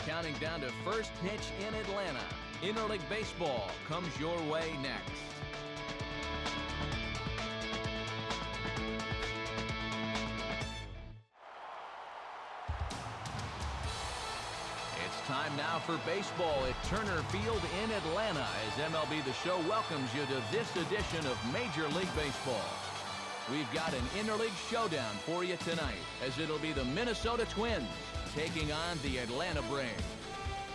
counting down to first pitch in Atlanta. Interleague Baseball comes your way next. It's time now for baseball at Turner Field in Atlanta as MLB The Show welcomes you to this edition of Major League Baseball. We've got an interleague showdown for you tonight as it'll be the Minnesota Twins taking on the Atlanta Braves.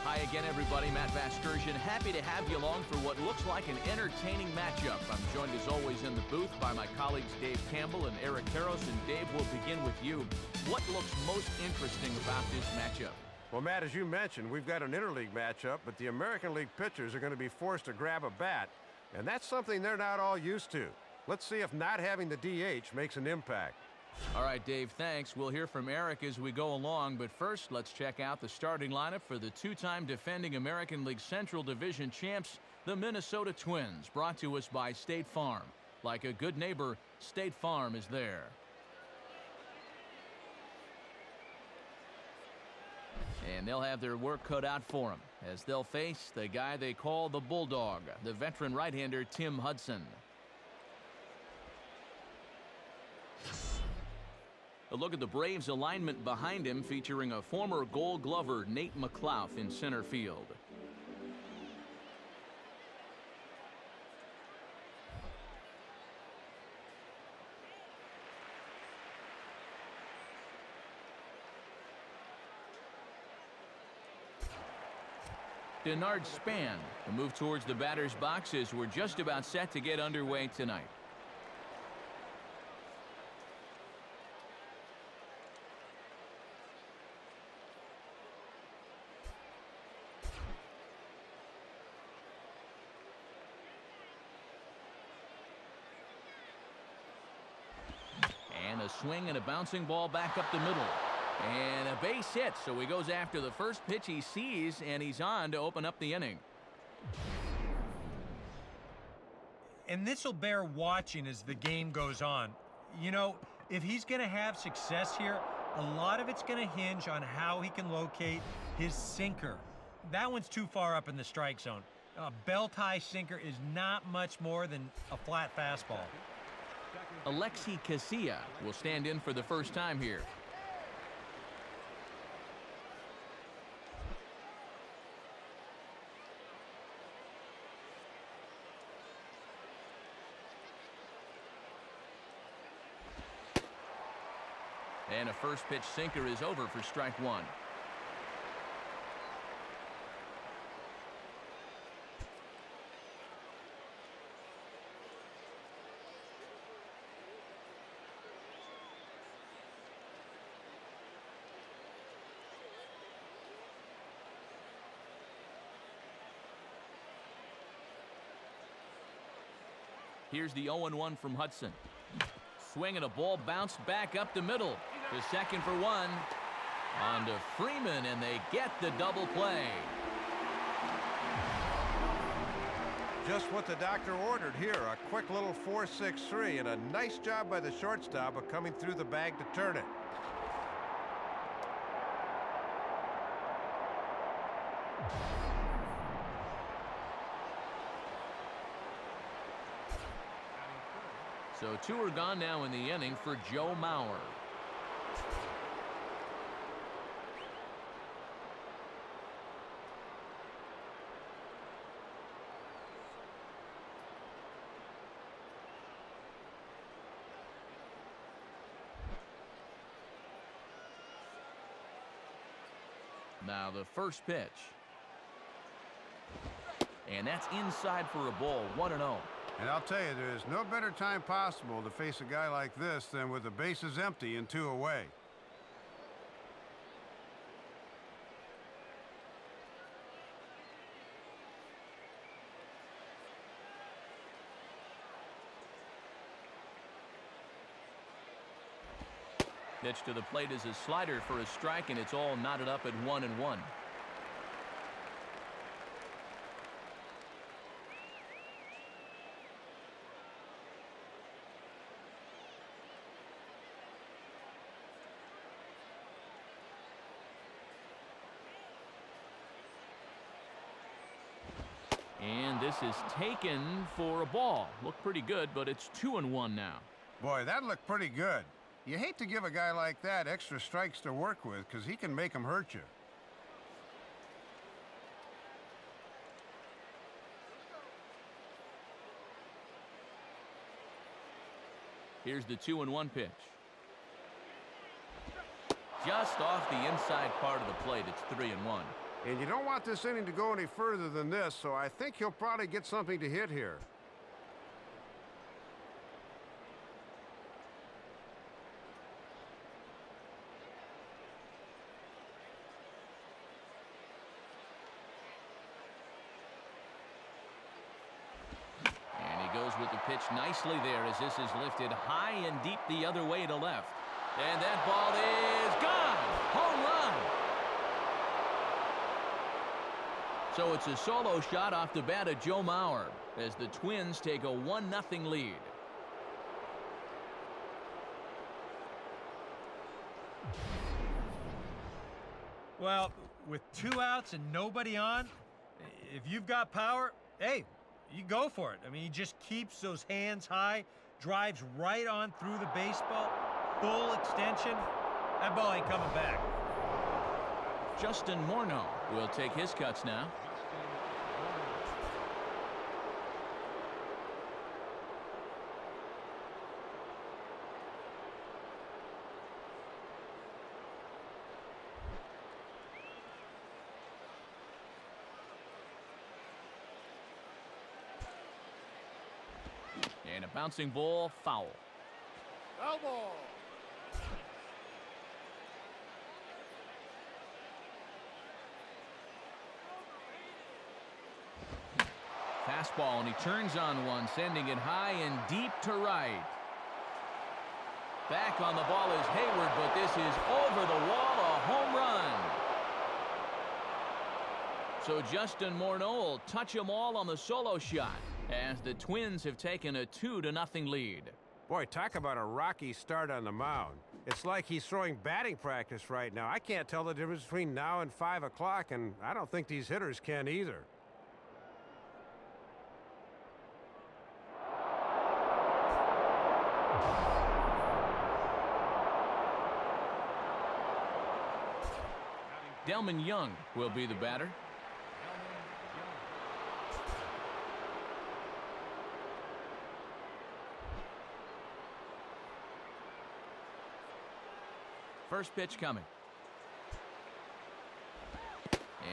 Hi again, everybody. Matt Vasgersian, happy to have you along for what looks like an entertaining matchup. I'm joined as always in the booth by my colleagues Dave Campbell and Eric Karros. And Dave, we'll begin with you. What looks most interesting about this matchup? Well, Matt, as you mentioned, we've got an interleague matchup, but the American League pitchers are going to be forced to grab a bat, and that's something they're not all used to. Let's see if not having the DH makes an impact. All right, Dave, thanks. We'll hear from Eric as we go along, but first, let's check out the starting lineup for the two-time defending American League Central Division champs, the Minnesota Twins, brought to us by State Farm. Like a good neighbor, State Farm is there. And they'll have their work cut out for them as they'll face the guy they call the Bulldog, the veteran right-hander Tim Hudson. A look at the Braves' alignment behind him, featuring a former Gold Glover Nate McLough in center field. Denard Span, a move towards the batter's box as we're just about set to get underway tonight. And a swing and a bouncing ball back up the middle. And a base hit, so he goes after the first pitch he sees, and he's on to open up the inning. And this will bear watching as the game goes on. You know, if he's going to have success here, a lot of it's going to hinge on how he can locate his sinker. That one's too far up in the strike zone. A belt-high sinker is not much more than a flat fastball. Alexi Casilla will stand in for the first time here. And a first pitch sinker is over for strike one. Here's the 0-1 from Hudson. Swing and a ball bounced back up the middle. To second for one. On to Freeman, and they get the double play. Just what the doctor ordered here, a quick little 4.63, and a nice job by the shortstop of coming through the bag to turn it. So two are gone now in the inning for Joe Mauer. Now the first pitch. And that's inside for a ball, 1-0. And I'll tell you, there is no better time possible to face a guy like this than with the bases empty and 2 away. Pitch to the plate is a slider for a strike, and it's all knotted up at 1-1. And this is taken for a ball. Looked pretty good, but it's 2-1 now. Boy, that looked pretty good. You hate to give a guy like that extra strikes to work with because he can make them hurt you. Here's the 2-1 pitch. Just off the inside part of the plate, it's 3-1. And you don't want this inning to go any further than this, so I think he'll probably get something to hit here. And he goes with the pitch nicely there as this is lifted high and deep the other way to left. And that ball is gone! Home run! So it's a solo shot off the bat of Joe Mauer as the Twins take a 1-0 lead. Well, with 2 outs and nobody on, if you've got power, hey, you go for it. I mean, he just keeps those hands high, drives right on through the baseball, full extension. That ball ain't coming back. Justin Morneau will take his cuts now. And a bouncing ball, foul. Foul ball. Fastball, and he turns on one, sending it high and deep to right. Back on the ball is Hayward, but this is over the wall, a home run. So Justin Morneau will touch them all on the solo shot as the Twins have taken a 2-0 lead. Boy, talk about a rocky start on the mound. It's like he's throwing batting practice right now. I can't tell the difference between now and 5 o'clock, and I don't think these hitters can either. Delman Young will be the batter. First pitch coming.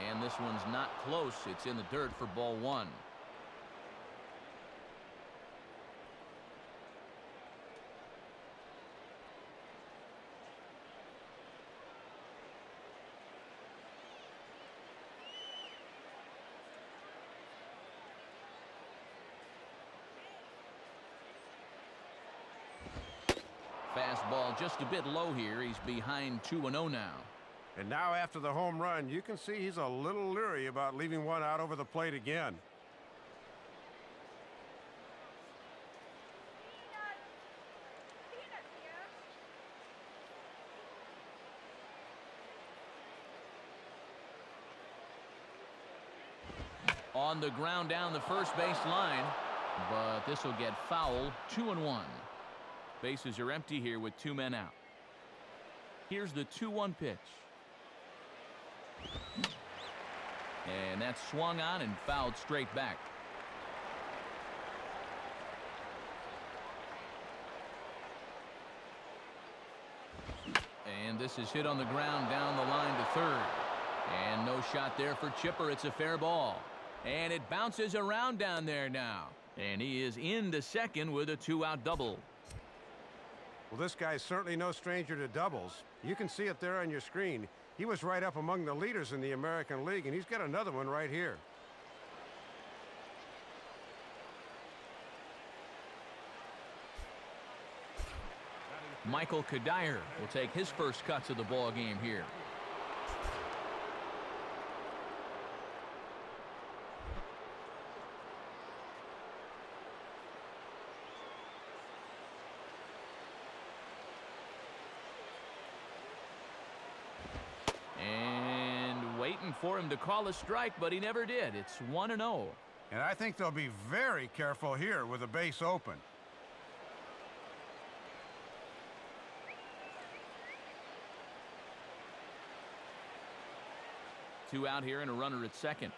And this one's not close. It's in the dirt for ball 1. Fastball just a bit low here. He's behind 2-0 now. And now after the home run, you can see he's a little leery about leaving one out over the plate again. On the ground down the first base line, but this will get foul. 2-1. Bases are empty here with 2 men out. Here's the 2-1 pitch. And that's swung on and fouled straight back. And this is hit on the ground down the line to third. And no shot there for Chipper. It's a fair ball. And it bounces around down there now. And he is into second with a 2-out double. Well, this guy's certainly no stranger to doubles. You can see it there on your screen. He was right up among the leaders in the American League, and he's got another one right here. Michael Kadire will take his first cuts of the ball game here. And waiting for him to call a strike, but he never did. It's 1-0. And I think they'll be very careful here with a base open. Two out here and a runner at second.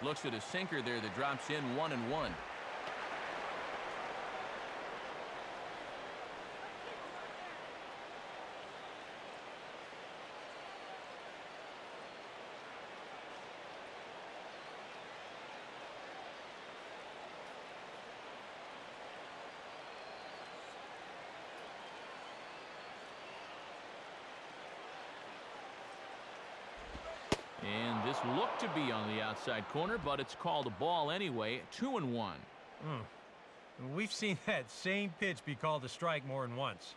Looks at a sinker there that drops in 1-1. And this looked to be on the outside corner, but it's called a ball anyway. 2-1. We've seen that same pitch be called a strike more than once.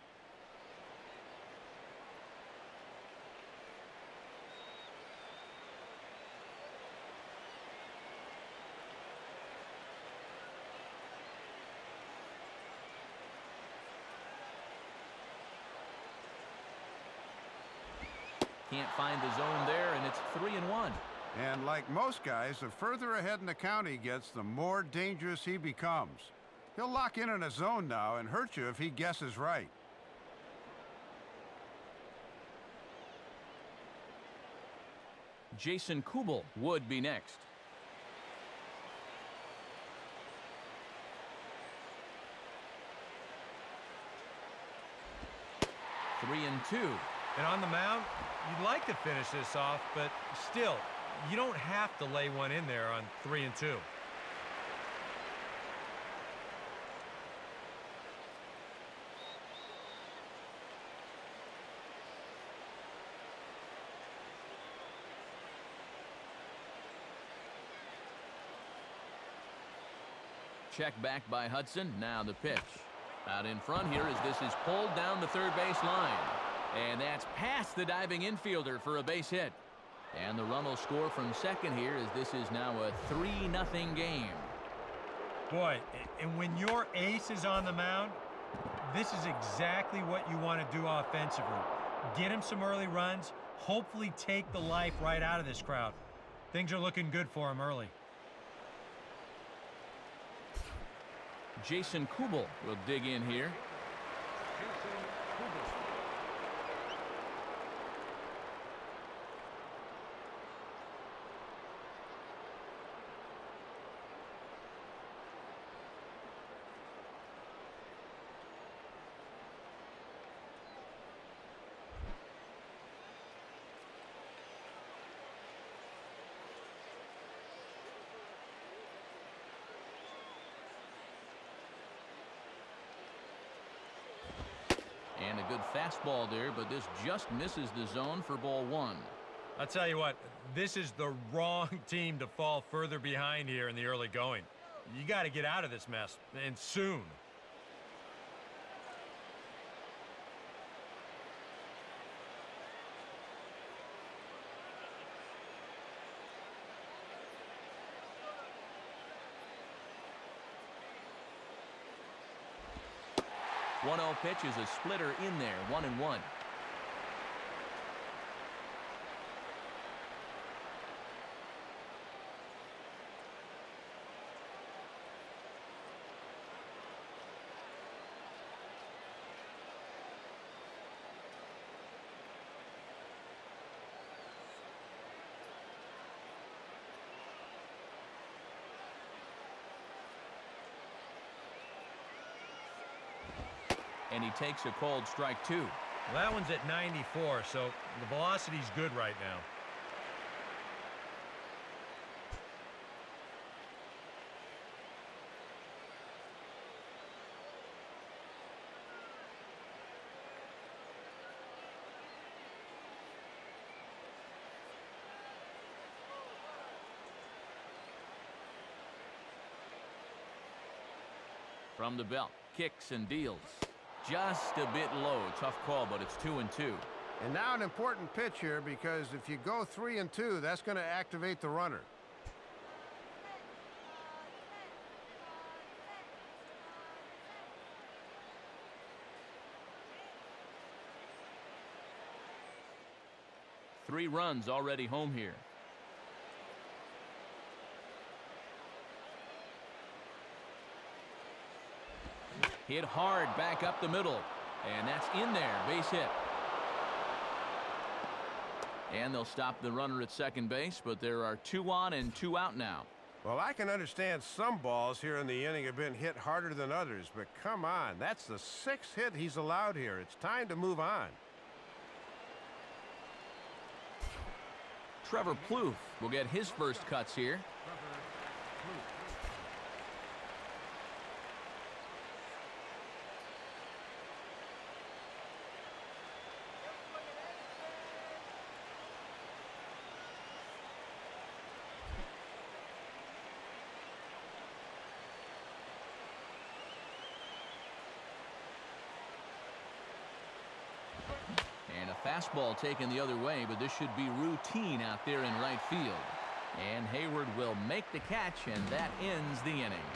Can't find the zone there, and it's 3-1. And like most guys, the further ahead in the count he gets, the more dangerous he becomes. He'll lock in a zone now and hurt you if he guesses right. Jason Kubel would be next. 3-2. And on the mound, you'd like to finish this off, but still, you don't have to lay one in there on 3-2. Check back by Hudson. Now the pitch. Out in front here as this is pulled down the third base line. And that's past the diving infielder for a base hit. And the run will score from second here as this is now a 3-0 game. Boy, and when your ace is on the mound, this is exactly what you want to do offensively. Get him some early runs, hopefully take the life right out of this crowd. Things are looking good for him early. Jason Kubel will dig in here. And a good fastball there, but this just misses the zone for ball one. I'll tell you what, this is the wrong team to fall further behind here in the early going. You got to get out of this mess, and soon. One 0 pitch is a splitter in there, 1-1. And he takes a cold strike, too. Well, that one's at 94, so the velocity's good right now. From the belt, kicks and deals. Just a bit low. Tough call, but it's 2-2. And now an important pitch here, because if you go 3-2, that's going to activate the runner. 3 runs already home here. Hit hard back up the middle. And that's in there. Base hit. And they'll stop the runner at second base, but there are 2 on and 2 out now. Well, I can understand some balls here in the inning have been hit harder than others, but come on, that's the 6th hit he's allowed here. It's time to move on. Trevor Plouffe will get his first cuts here. Fastball taken the other way, but this should be routine out there in right field. And Hayward will make the catch, and that ends the inning.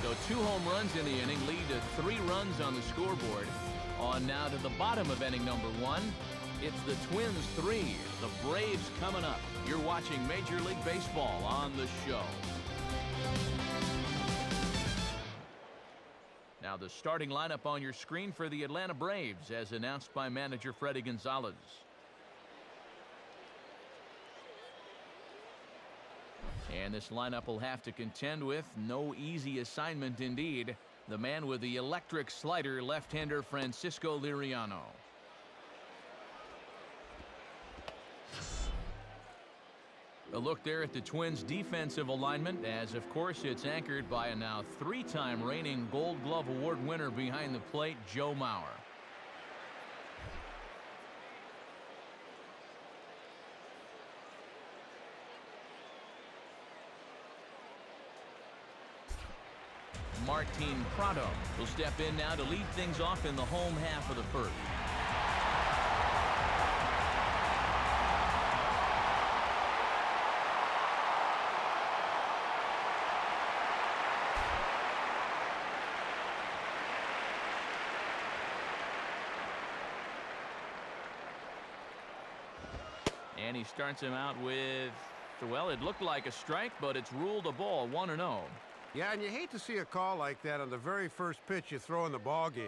So 2 home runs in the inning lead to 3 runs on the scoreboard. On now to the bottom of inning number 1. It's the Twins 3, the Braves coming up. You're watching Major League Baseball on the show. Now the starting lineup on your screen for the Atlanta Braves as announced by manager Freddie Gonzalez. And this lineup will have to contend with no easy assignment indeed. The man with the electric slider, left-hander Francisco Liriano. A look there at the Twins' defensive alignment, as of course it's anchored by a now 3-time reigning Gold Glove Award winner behind the plate, Joe Mauer. Martin Prado will step in now to lead things off in the home half of the first. And he starts him out with, well, it looked like a strike, but it's ruled a ball, 1-0. Yeah, and you hate to see a call like that on the very first pitch you throw in the ball game.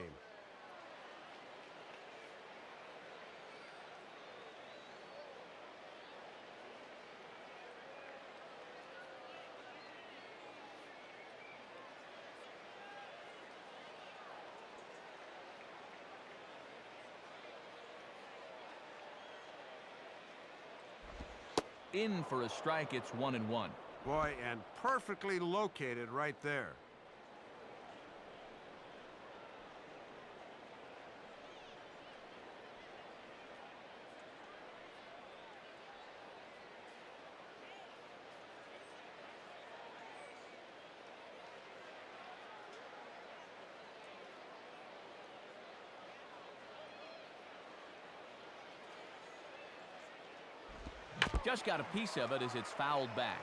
In for a strike, it's 1-1. Boy, and perfectly located right there. Just got a piece of it as it's fouled back.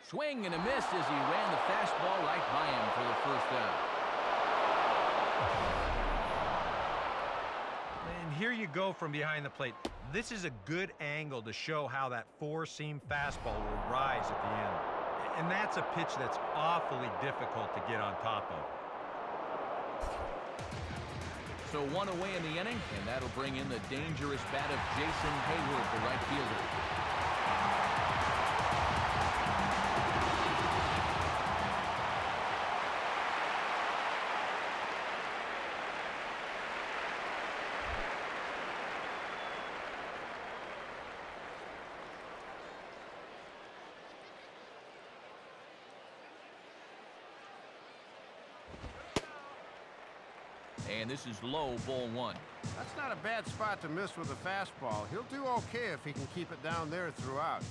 Swing and a miss as he ran the fastball right by him for the first out. And here you go from behind the plate. This is a good angle to show how that 4-seam fastball will rise at the end. And that's a pitch that's awfully difficult to get on top of. So 1 away in the inning, and that'll bring in the dangerous bat of Jason Hayward, the right fielder. And this is low, ball 1. That's not a bad spot to miss with a fastball. He'll do okay if he can keep it down there throughout.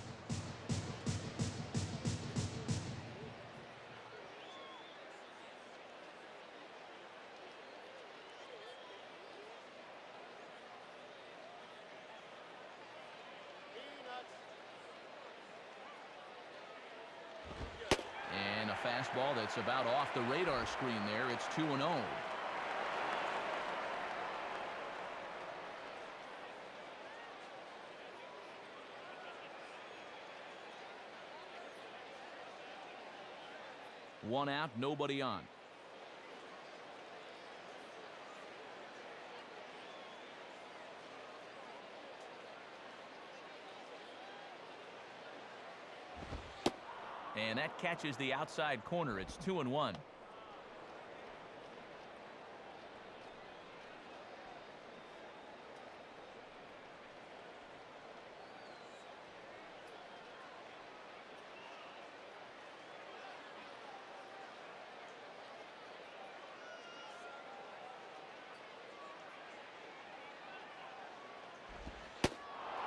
fastball that's about off the radar screen there. It's 2-0. One out, nobody on. And that catches the outside corner. It's 2-1.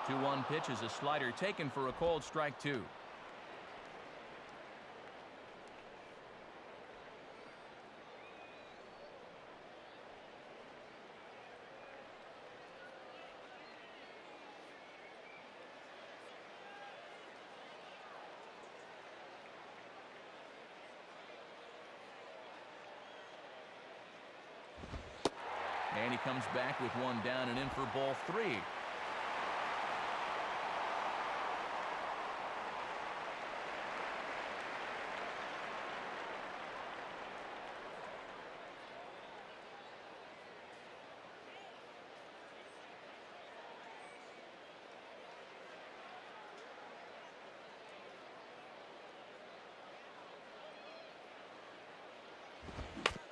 The 2-1 pitch is a slider taken for a called strike 2. And he comes back with one down and in for ball 3.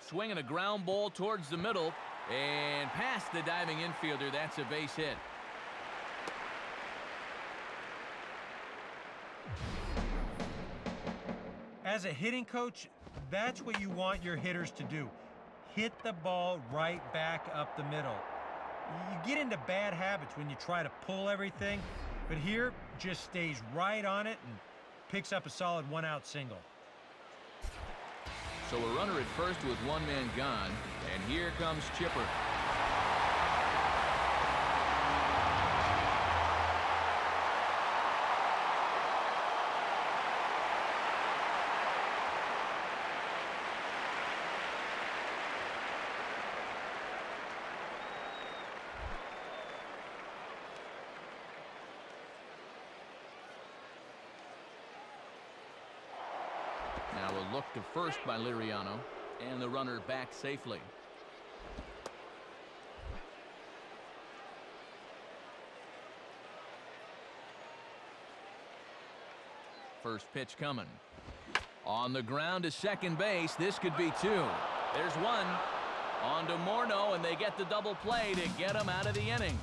Swinging a ground ball towards the middle. And past the diving infielder. That's a base hit. As a hitting coach, that's what you want your hitters to do. Hit the ball right back up the middle. You get into bad habits when you try to pull everything, but here just stays right on it and picks up a solid one-out single. So a runner at first with one man gone, and here comes Chipper. Now a look to first by Liriano, and the runner back safely. First pitch coming. On the ground to second base. This could be 2. There's one. On to Morneau, and they get the double play to get him out of the inning.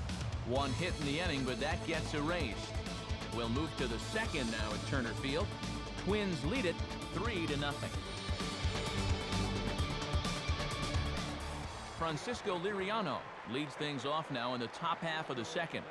One hit in the inning, but that gets erased. We'll move to the second now at Turner Field. Twins lead it 3-0. Francisco Liriano leads things off now in the top half of the second.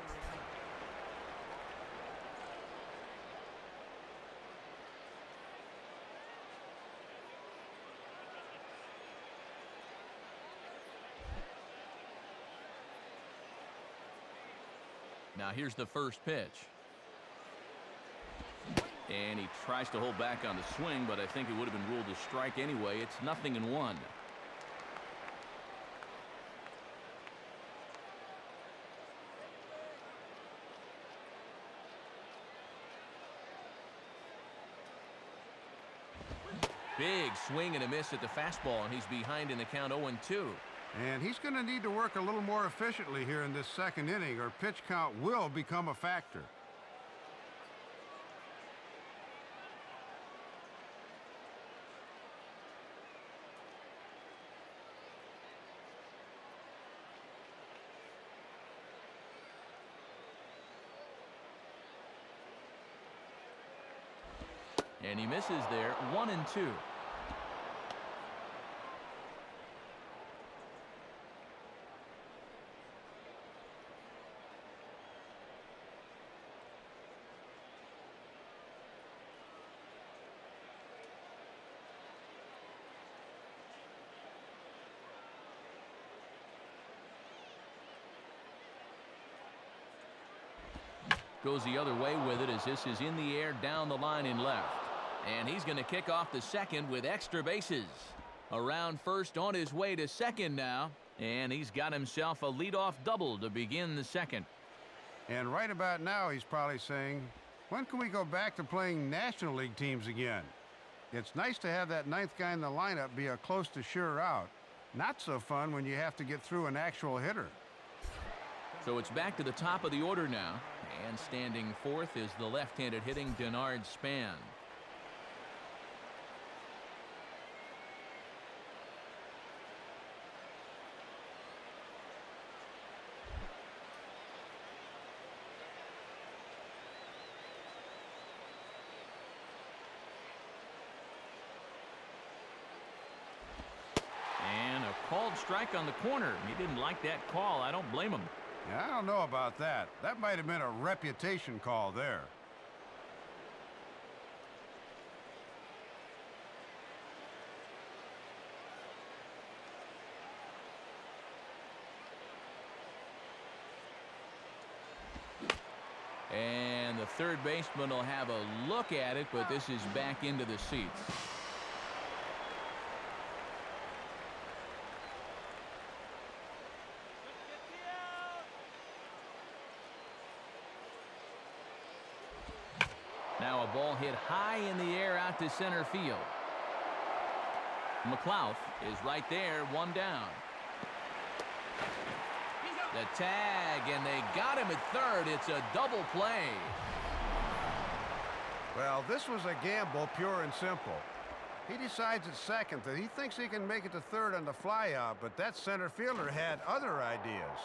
Now here's the first pitch. And he tries to hold back on the swing, but I think it would have been ruled a strike anyway. It's 0-1. Big swing and a miss at the fastball, and he's behind in the count 0-2. And he's going to need to work a little more efficiently here in this second inning, or pitch count will become a factor. And he misses there. 1-2. Goes the other way with it as this is in the air down the line in left. And he's going to kick off the second with extra bases. Around first on his way to second now. And he's got himself a leadoff double to begin the second. And right about now, he's probably saying, when can we go back to playing National League teams again? It's nice to have that ninth guy in the lineup be a close to sure out. Not so fun when you have to get through an actual hitter. So it's back to the top of the order now. And standing fourth is the left-handed hitting Denard Span. Called strike on the corner. He didn't like that call. I don't blame him. Yeah, I don't know about that. That might have been a reputation call there. And the third baseman will have a look at it, but this is back into the seats. Now a ball hit high in the air out to center field. McLeod is right there, one down. The tag, and they got him at third. It's a double play. Well, this was a gamble, pure and simple. He decides at second that he thinks he can make it to third on the flyout, but that center fielder had other ideas.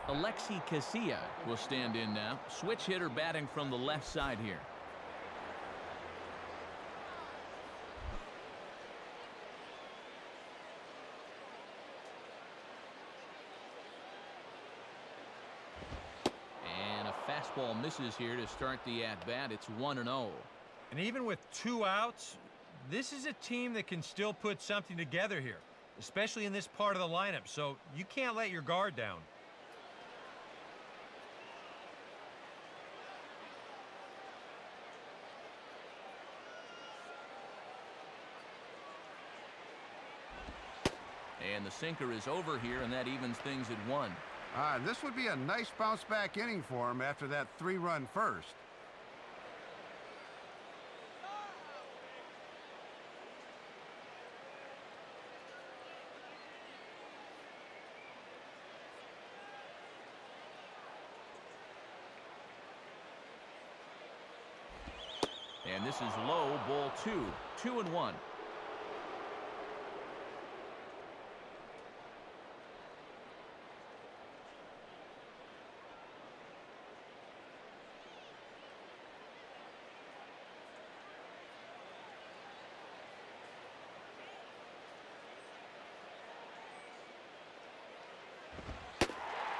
Alexi Casilla will stand in now. Switch hitter batting from the left side here. And a fastball misses here to start the at-bat. It's 1-0. And even with 2 outs, this is a team that can still put something together here, especially in this part of the lineup. So you can't let your guard down. And the sinker is over here, and that evens things at 1. This would be a nice bounce-back inning for him after that 3-run first. And this is low, ball 2. 2-1.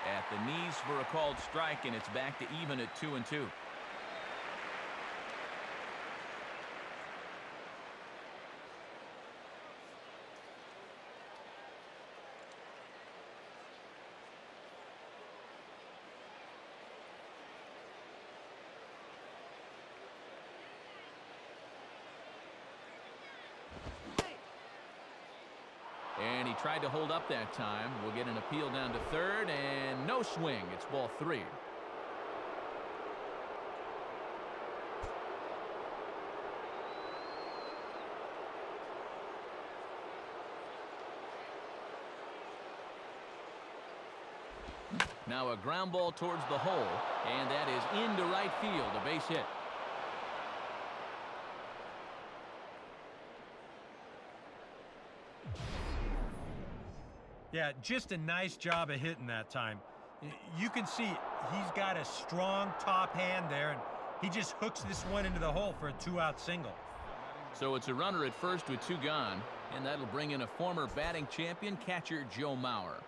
At the knees for a called strike, and it's back to even at 2-2. And he tried to hold up that time. We'll get an appeal down to third, and no swing. It's ball 3. Now a ground ball towards the hole, and that is into right field, a base hit. Yeah, just a nice job of hitting that time. You can see he's got a strong top hand there, and he just hooks this one into the hole for a 2-out single. So it's a runner at first with 2 gone, and that'll bring in a former batting champion catcher Joe Mauer.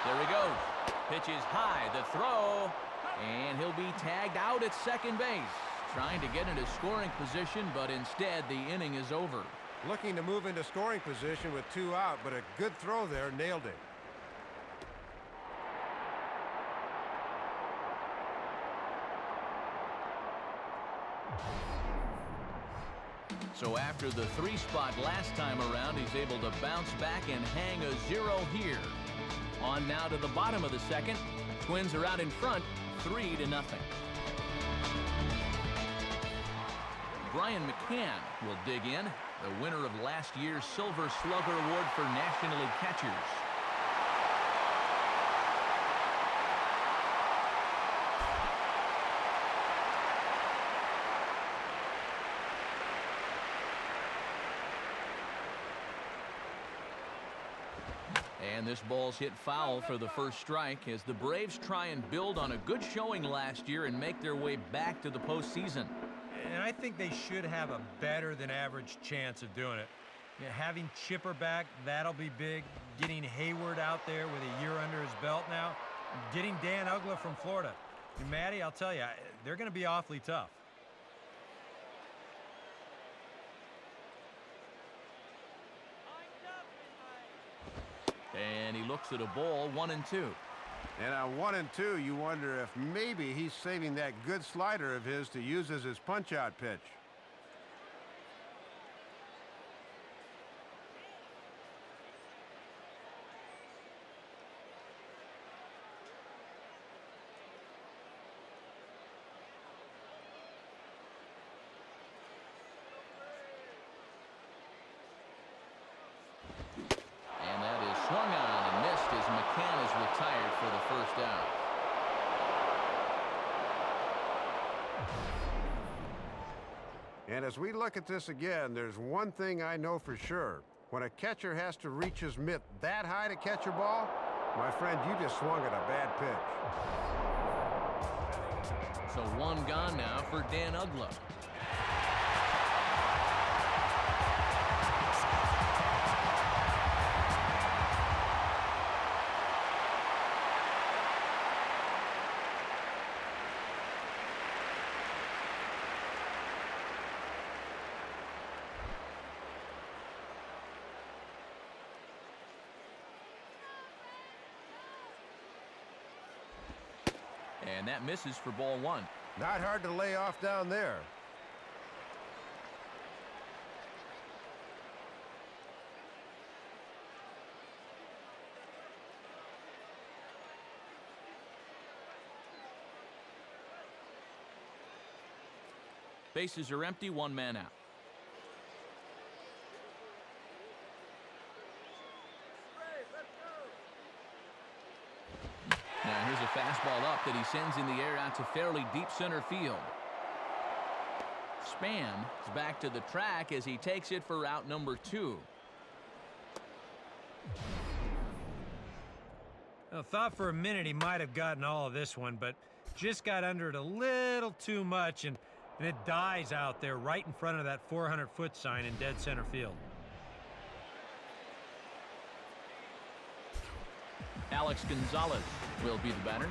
There he goes. Pitch is high, the throw, and he'll be tagged out at second base. Trying to get into scoring position, but instead the inning is over. Looking to move into scoring position with 2 out, but a good throw there nailed it. So after the 3 spot last time around, he's able to bounce back and hang a 0 here. On now to the bottom of the second. Twins are out in front, 3-0. Brian McCann will dig in, the winner of last year's Silver Slugger Award for National League catchers. And this ball's hit foul for the first strike as the Braves try and build on a good showing last year and make their way back to the postseason. And I think they should have a better than average chance of doing it. Yeah, having Chipper back, that'll be big. Getting Hayward out there with a year under his belt now. Getting Dan Uggla from Florida. And Matty, I'll tell you, they're going to be awfully tough. And he looks at a ball, 1-2. And on 1-2, you wonder if maybe he's saving that good slider of his to use as his punch-out pitch. And that is swung on and missed as McCann is retired for the first out. And as we look at this again, there's one thing I know for sure. When a catcher has to reach his mitt that high to catch a ball, my friend, you just swung at a bad pitch. So 1 gone now for Dan Uggla. And that misses for ball 1. Not hard to lay off down there. Bases are empty, 1 man out. Now here's a fastball up that he sends in the air out to fairly deep center field. Span is back to the track as he takes it for out number 2. I thought for a minute he might have gotten all of this one, but just got under it a little too much, and it dies out there right in front of that 400-foot sign in dead center field. Alex Gonzalez will be the batter.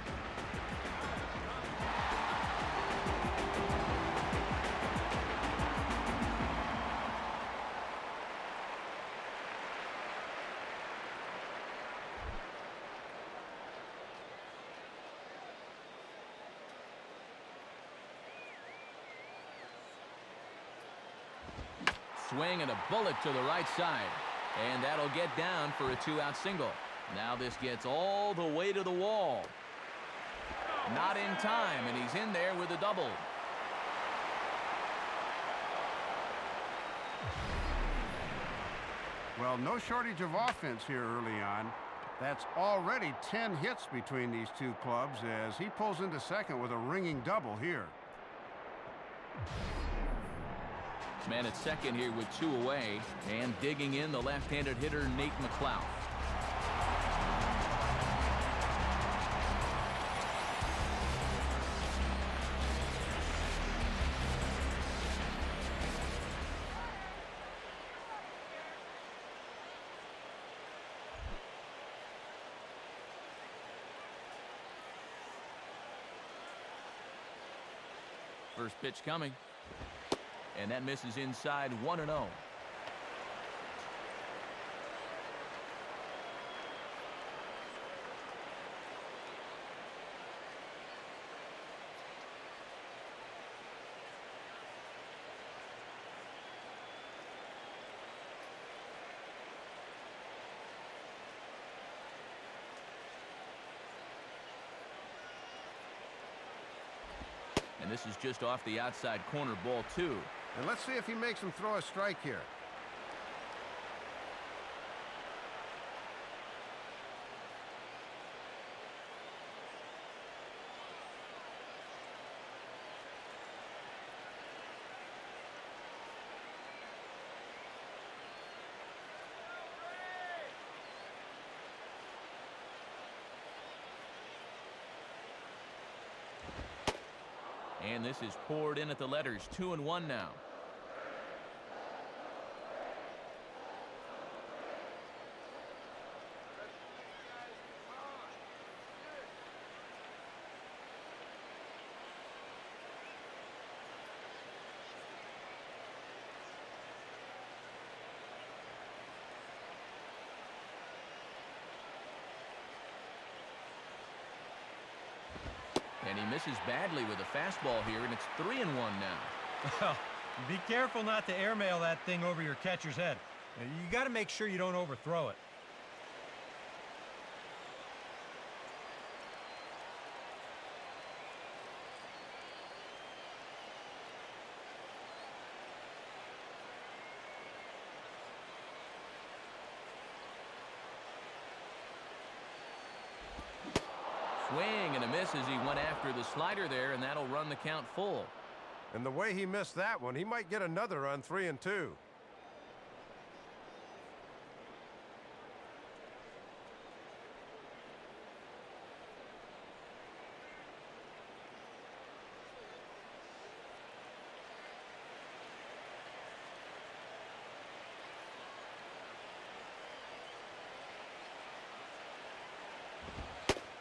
Swing and a bullet to the right side. And that'll get down for a 2-out single. Now this gets all the way to the wall. Not in time, and he's in there with a double. Well, no shortage of offense here early on. That's already 10 hits between these two clubs as he pulls into second with a ringing double here. Man at second here with 2 away, and digging in the left-handed hitter Nate McLeod. First pitch coming. And that misses inside 1-0. And this is just off the outside corner, ball 2. And let's see if he makes him throw a strike here. And this is poured in at the letters. 2-1 now. And he misses badly with a fastball here, and it's 3-1 now. Well, be careful not to airmail that thing over your catcher's head. You got to make sure you don't overthrow it. Swing and a miss as he went after the slider there, and that'll run the count full. And the way he missed that one, he might get another on 3-2.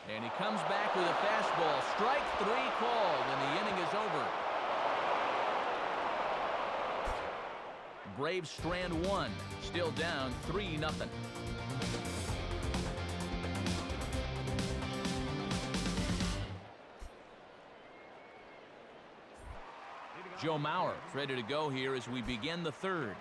And he comes back with a fastball. Strike 3 called, and the inning is over. Braves strand 1, still down 3-0. Joe Mauer ready to go here as we begin the third.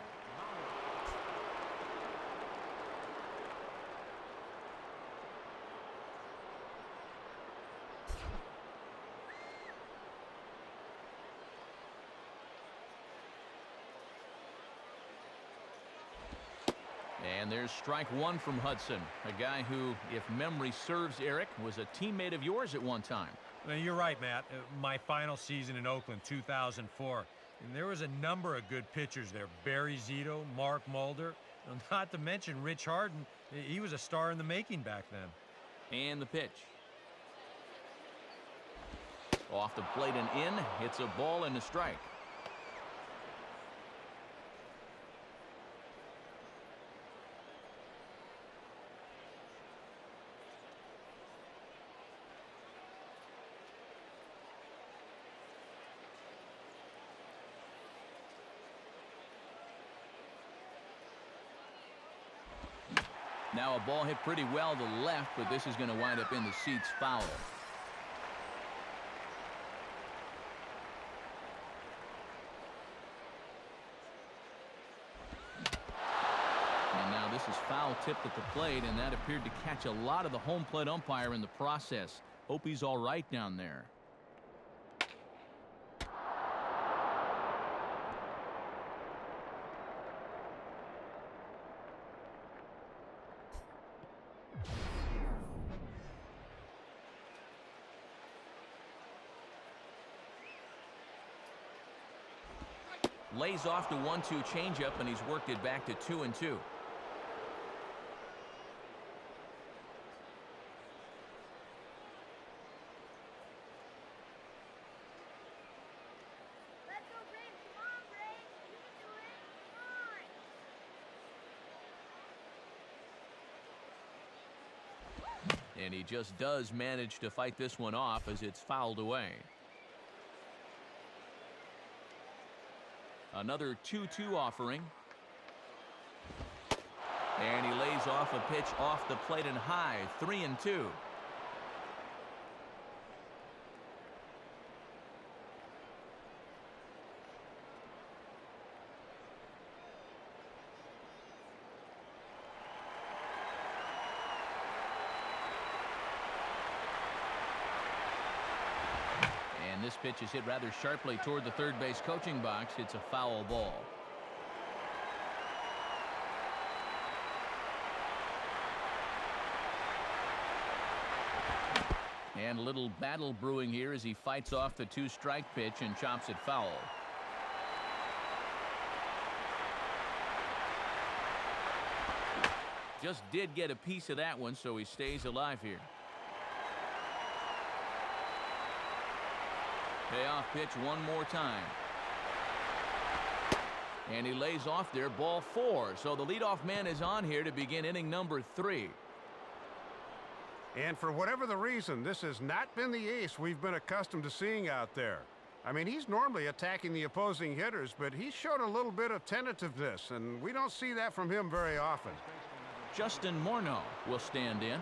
And there's strike 1 from Hudson, a guy who, if memory serves, Eric, was a teammate of yours at one time. Well, you're right, Matt. My final season in Oakland, 2004. And there was a number of good pitchers there. Barry Zito, Mark Mulder, not to mention Rich Harden. He was a star in the making back then. And the pitch. Off the plate and in. It's a ball and a strike. Now a ball hit pretty well to the left, but this is going to wind up in the seats foul. And now this is foul tipped at the plate, and that appeared to catch a lot of the home plate umpire in the process. Hope he's all right down there. Lays off the 1-2 changeup, and he's worked it back to 2-2. And he just does manage to fight this one off as it's fouled away. Another 2-2 offering. And he lays off a pitch off the plate and high, 3-2. And this pitch is hit rather sharply toward the third base coaching box. It's a foul ball. And a little battle brewing here as he fights off the 2-strike pitch and chops it foul. Just did get a piece of that one, so he stays alive here. Payoff pitch one more time. And he lays off there, ball 4. So the leadoff man is on here to begin inning number 3. And for whatever the reason, this has not been the ace we've been accustomed to seeing out there. I mean, he's normally attacking the opposing hitters, but he showed a little bit of tentativeness, and we don't see that from him very often. Justin Morneau will stand in.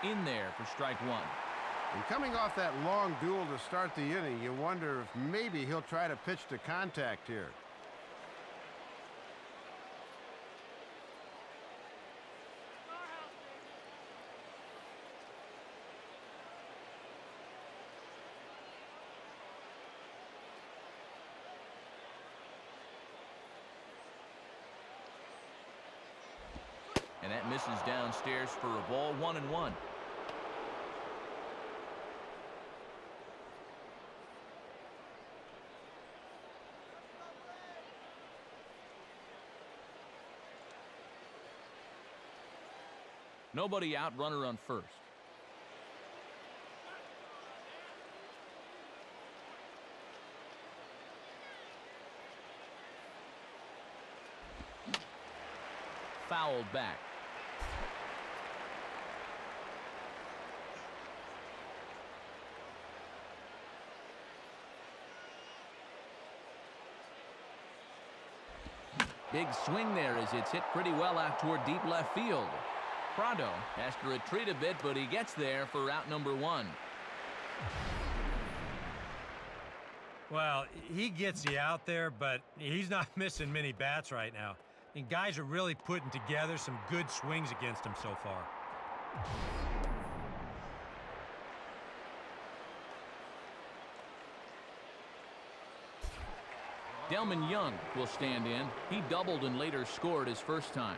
In there for strike 1. And coming off that long duel to start the inning, you wonder if maybe he'll try to pitch to contact here. And that misses downstairs for a ball, 1-1. Nobody out, runner on first. Fouled back. Big swing there as it's hit pretty well out toward deep left field. Prado has to retreat a bit, but he gets there for out number 1. Well, he gets you out there, but he's not missing many bats right now. And guys are really putting together some good swings against him so far. Delman Young will stand in. He doubled and later scored his first time.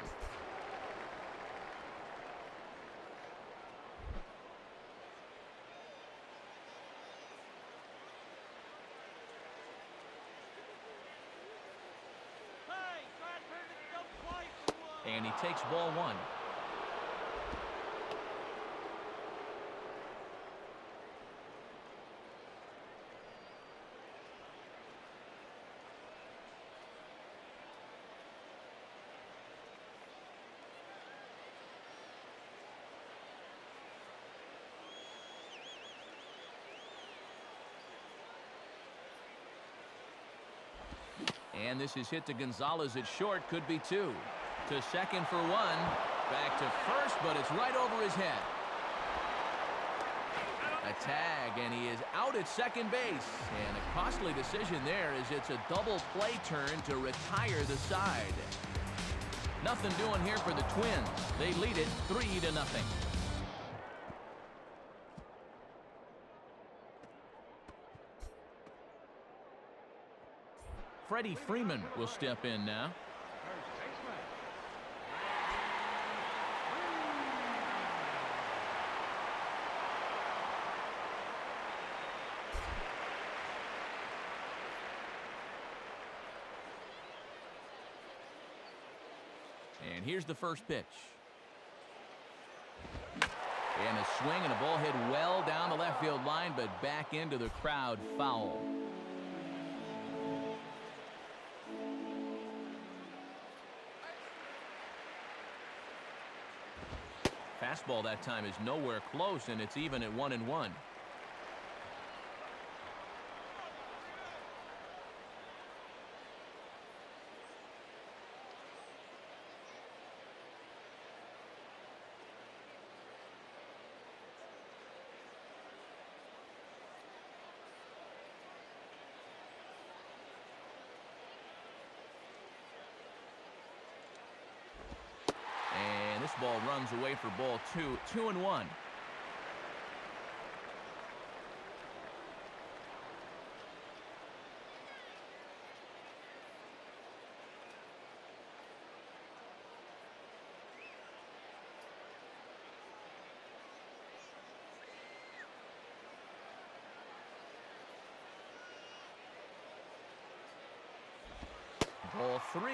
And he takes ball 1. And this is hit to Gonzalez at short. Could be 2. To second for 1. Back to first, but it's right over his head. A tag, and he is out at second base. And a costly decision there as it's a double play turn to retire the side. Nothing doing here for the Twins. They lead it 3-0. Freddie Freeman will step in now. And here's the first pitch. And a swing and a ball hit well down the left field line, but back into the crowd, foul. Fastball that time is nowhere close, and it's even at 1-1. This ball runs away for ball 2, 2-1. Ball 3.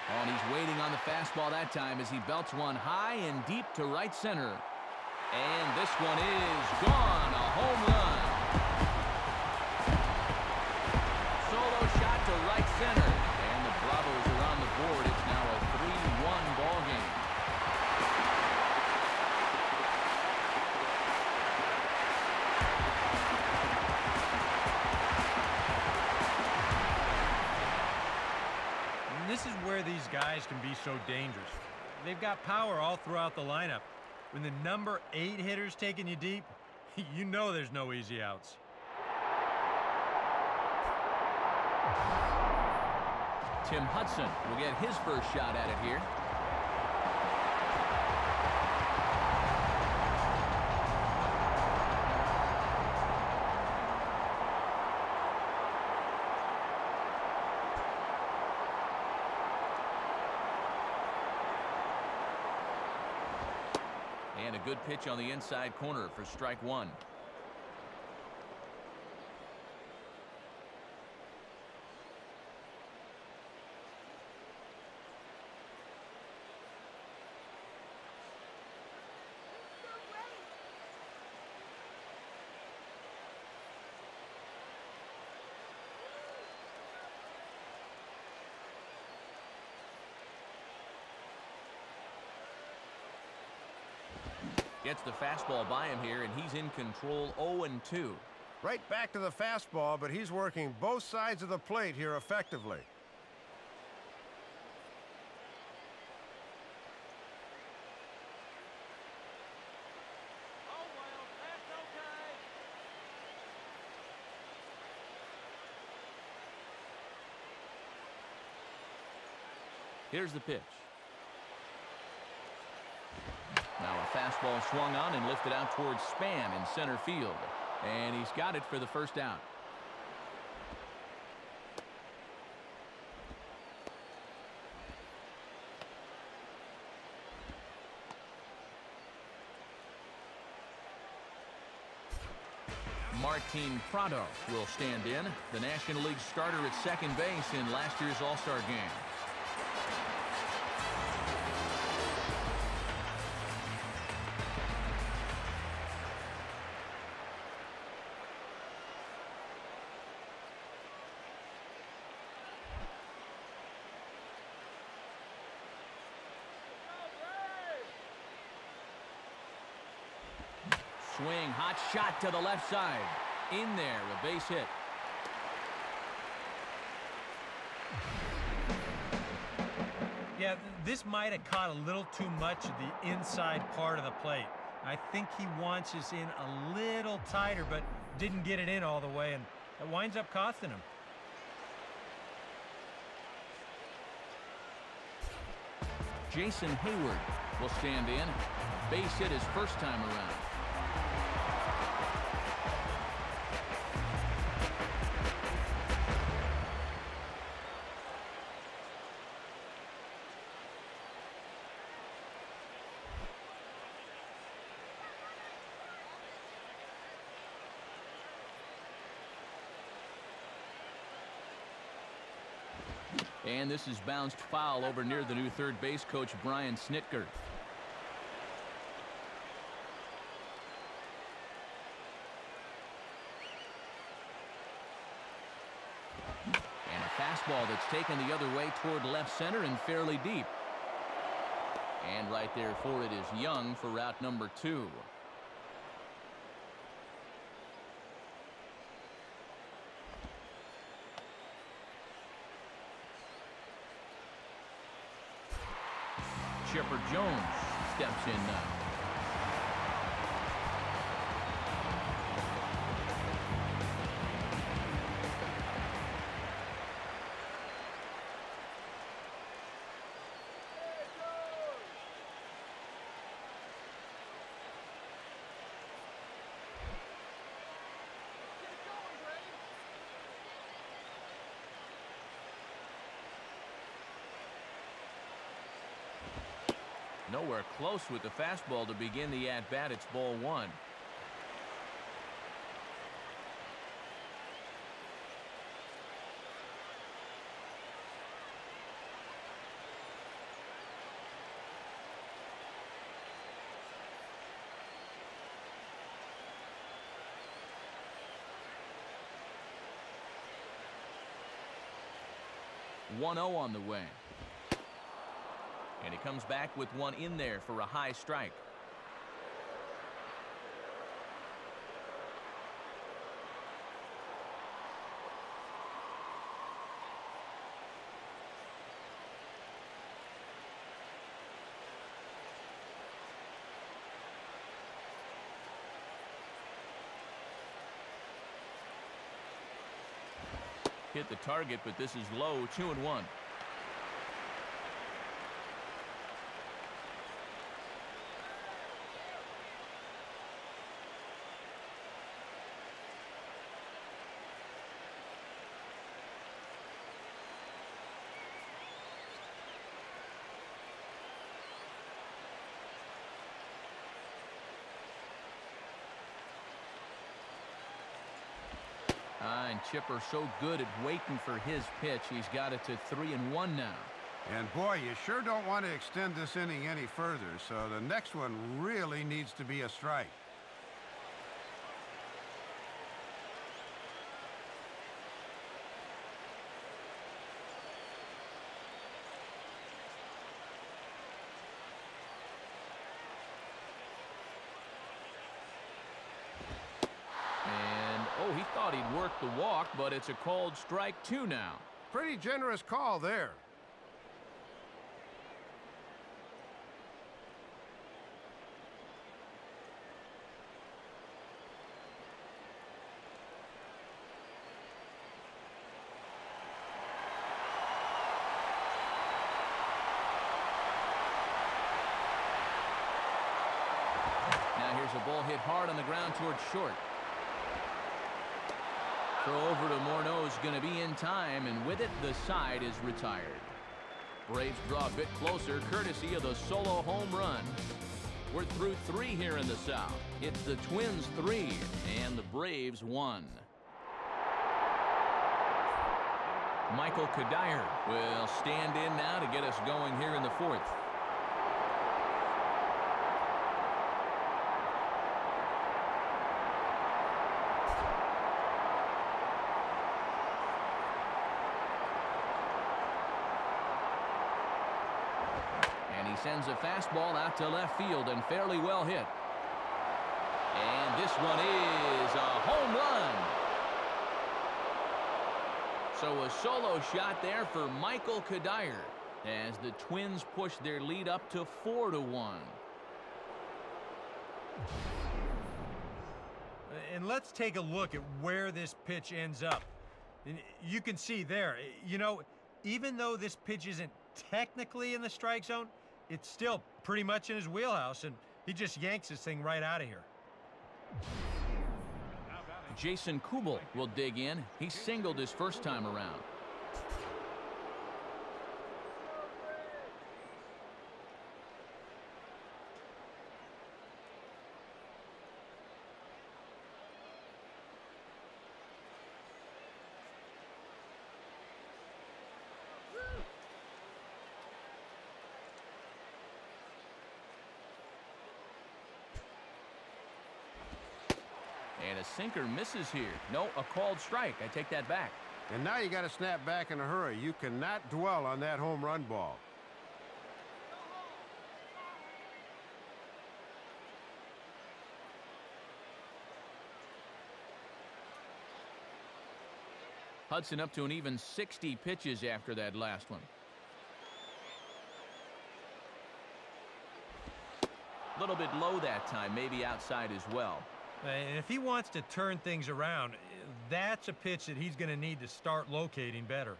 And he's waiting on the fastball that time as he belts one high and deep to right center. And this one is gone, a home run. Solo shot to right center. And the Bravos are on the board. It's now a 3-1 ball game. This is where these guys can be so dangerous. They've got power all throughout the lineup. When the number 8 hitter's taking you deep, you know there's no easy outs. Tim Hudson will get his first shot at it here. And a good pitch on the inside corner for strike 1. Gets the fastball by him here, and he's in control 0-2. Right back to the fastball, but he's working both sides of the plate here effectively. Here's the pitch. Now a fastball swung on and lifted out towards Span in center field. And he's got it for the first out. Martin Prado will stand in, the National League starter at second base in last year's All-Star game. Swing, hot shot to the left side. In there, a base hit. Yeah, this might have caught a little too much of the inside part of the plate. I think he wants this in a little tighter, but didn't get it in all the way, and it winds up costing him. Jason Hayward will stand in. Base hit his first time around. And this is bounced foul over near the new third base coach, Brian Snitker. And a fastball that's taken the other way toward left center and fairly deep. And right there for it is Young for route number 2. Chipper Jones steps in now. Nowhere close with the fastball to begin the at-bat. It's ball 1. One 0 on the way. And he comes back with one in there for a high strike. Hit the target, but this is low. 2-1. And Chipper so good at waiting for his pitch. He's got it to 3-1 now. And boy, you sure don't want to extend this inning any further, so the next one really needs to be a strike. Oh, he thought he'd work the walk, but it's a called strike 2 now. Pretty generous call there. Now here's a ball hit hard on the ground towards short. Throw over to Morneau's going to be in time, and with it, the side is retired. Braves draw a bit closer, courtesy of the solo home run. We're through 3 here in the South. It's the Twins 3 and the Braves 1. Michael Kadire will stand in now to get us going here in the 4th. Sends a fastball out to left field and fairly well hit. And this one is a home run. So a solo shot there for Michael Kadire as the Twins push their lead up to 4-1. And let's take a look at where this pitch ends up. You can see there, you know, even though this pitch isn't technically in the strike zone, it's still pretty much in his wheelhouse, and he just yanks this thing right out of here. Jason Kubel will dig in. He singled his first time around. And a sinker misses here. No, a called strike. I take that back. And now you got to snap back in a hurry. You cannot dwell on that home run ball. Hudson up to an even 60 pitches after that last one. A little bit low that time, maybe outside as well. And if he wants to turn things around, that's a pitch that he's going to need to start locating better.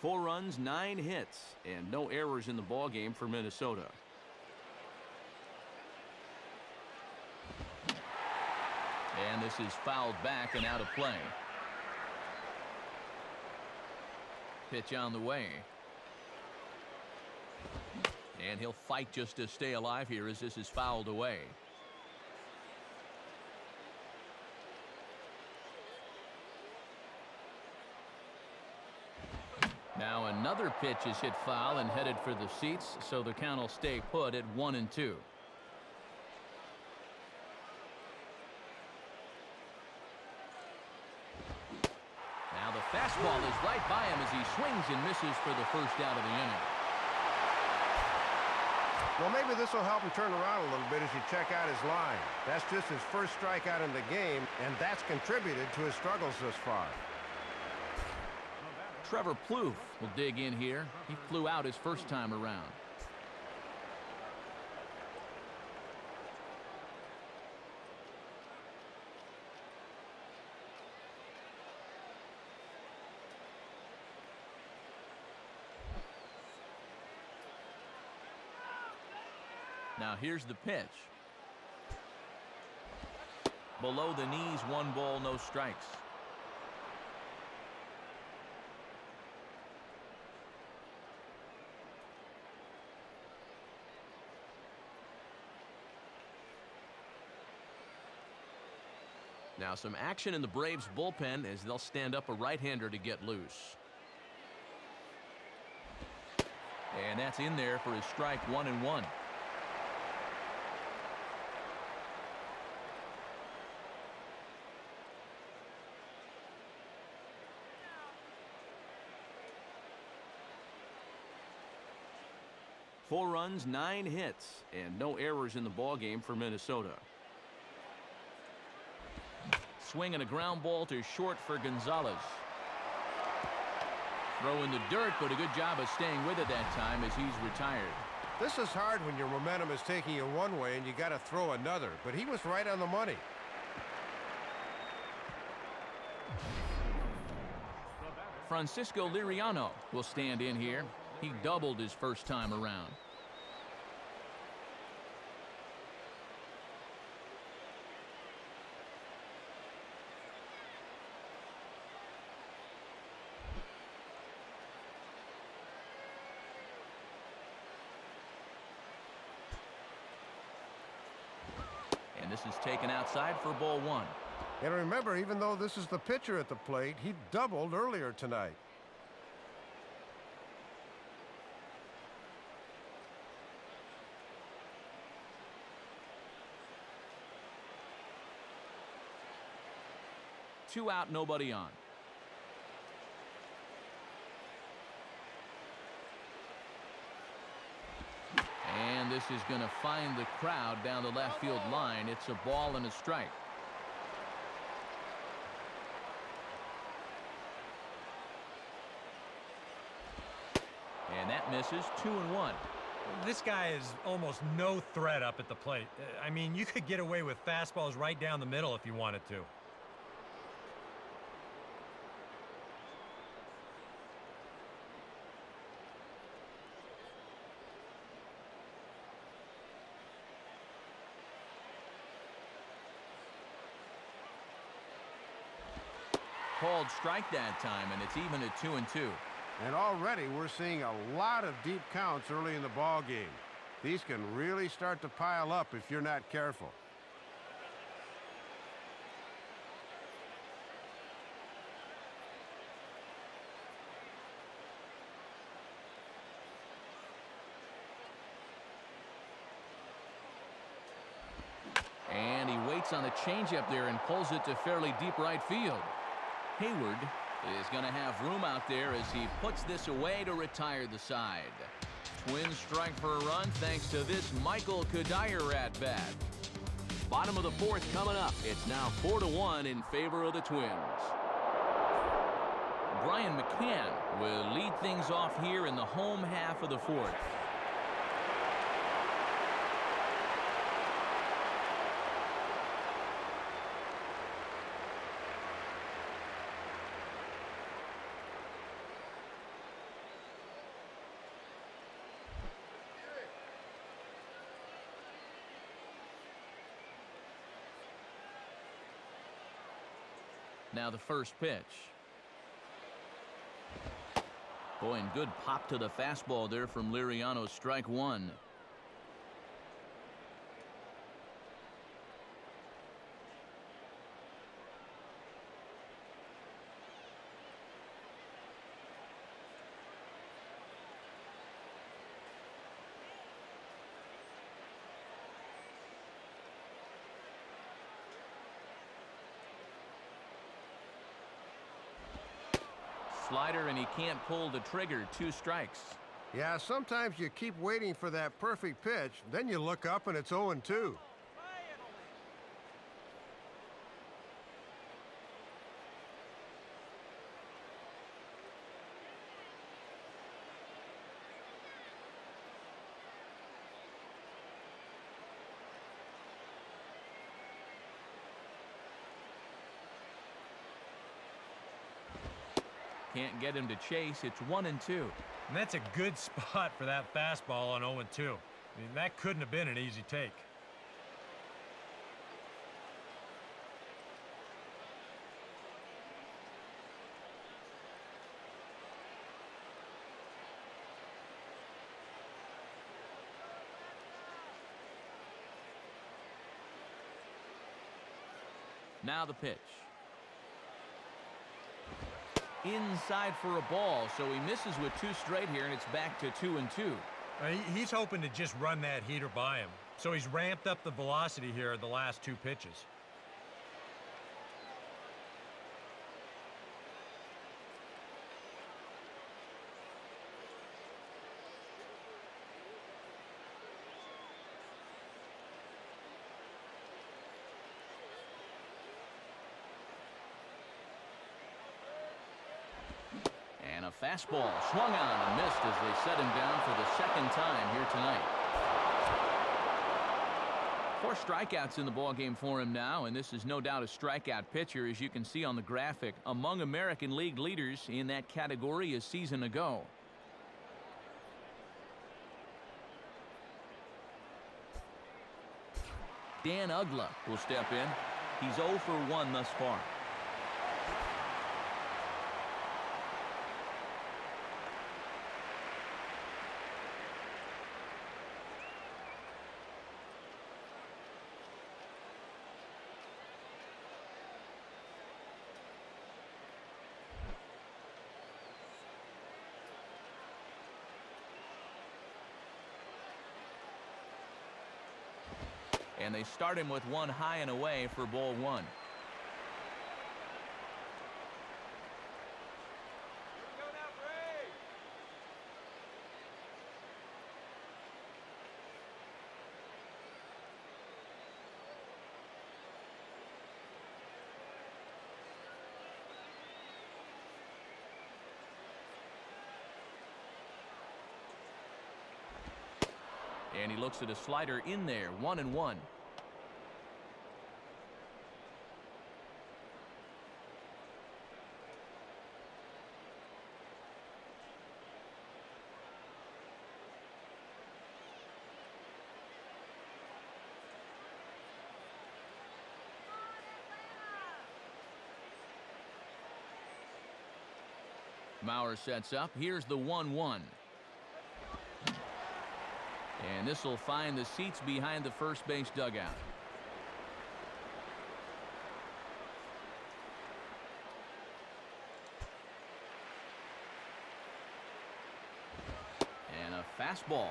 Four runs, 9 hits, and no errors in the ballgame for Minnesota. And this is fouled back and out of play. Pitch on the way. And he'll fight just to stay alive here as this is fouled away. Now another pitch is hit foul and headed for the seats, so the count will stay put at 1-2. Now the fastball is right by him as he swings and misses for the first out of the inning. Well, maybe this will help him turn around a little bit as you check out his line. That's just his first strikeout in the game, and that's contributed to his struggles thus far. Trevor Plouffe will dig in here. He flew out his first time around. Now here's the pitch. Below the knees, 1 ball, no strikes. Now some action in the Braves bullpen as they'll stand up a right-hander to get loose. And that's in there for his strike 1-1. Four runs, 9 hits, and no errors in the ballgame for Minnesota. Swinging a ground ball to short for Gonzalez. Throw in the dirt, but a good job of staying with it that time as he's retired. This is hard when your momentum is taking you one way and you got to throw another, but he was right on the money. Francisco Liriano will stand in here. He doubled his first time around. And this is taken outside for ball 1. And remember, even though this is the pitcher at the plate, he doubled earlier tonight. Two out, nobody on. And this is going to find the crowd down the left field line. It's a ball and a strike. And that misses. 2-1. This guy is almost no threat up at the plate. I mean, you could get away with fastballs right down the middle if you wanted to. Called strike that time, and it's even at 2-2. And already we're seeing a lot of deep counts early in the ball game. These can really start to pile up if you're not careful. hits on the changeup there and pulls it to fairly deep right field. Hayward is going to have room out there as he puts this away to retire the side. Twins strike for a run thanks to this Michael Cuddyer at bat. Bottom of the fourth coming up. It's now 4-1 in favor of the Twins. Brian McCann will lead things off here in the home half of the fourth. Now the first pitch. Boy, and good pop to the fastball there from Liriano, strike one. Slider, and he can't pull the trigger. 2 strikes. Yeah, sometimes you keep waiting for that perfect pitch, then you look up and it's 0-2. Can't get him to chase. It's 1-2. And that's a good spot for that fastball on 0-2. I mean, that couldn't have been an easy take. Now the pitch. Inside for a ball, so he misses with 2 straight here, and it's back to 2-2. He's hoping to just run that heater by him, so he's ramped up the velocity here in the last 2 pitches. And a fastball swung on and missed as they set him down for the second time here tonight. 4 strikeouts in the ballgame for him now, and this is no doubt a strikeout pitcher, as you can see on the graphic, among American League leaders in that category a season ago. Dan Uggla will step in. He's 0 for 1 thus far. And they start him with 1 high and away for ball 1. And he looks at a slider in there, 1-1. Mauer sets up. Here's the 1-1. And this will find the seats behind the first base dugout. And a fastball.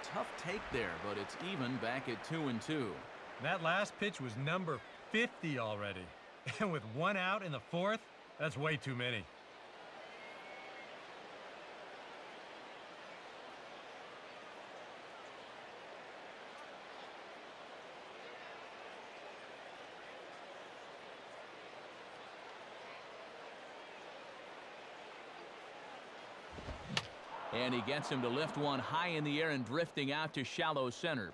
Tough take there, but it's even back at 2-2. That last pitch was number 50 already. And with 1 out in the 4th, that's way too many. And he gets him to lift one high in the air and drifting out to shallow center.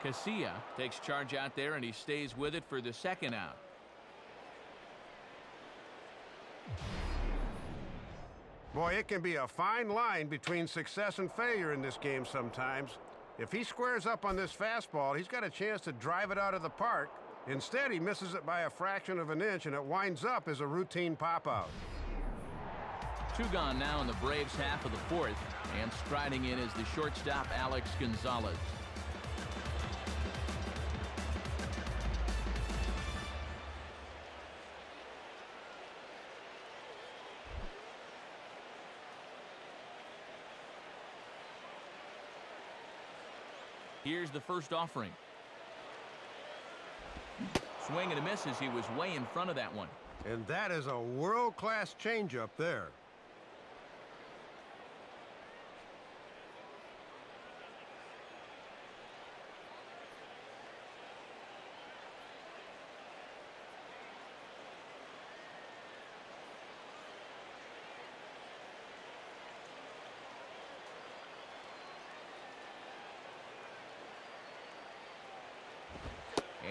Casilla takes charge out there, and he stays with it for the 2nd out. Boy, it can be a fine line between success and failure in this game sometimes. If he squares up on this fastball, he's got a chance to drive it out of the park. Instead, he misses it by a fraction of an inch, and it winds up as a routine pop-out. 2 gone now in the Braves' half of the 4th, and striding in is the shortstop Alex Gonzalez. Here's the first offering. Swing and a miss as he was way in front of that one. And that is a world-class changeup there.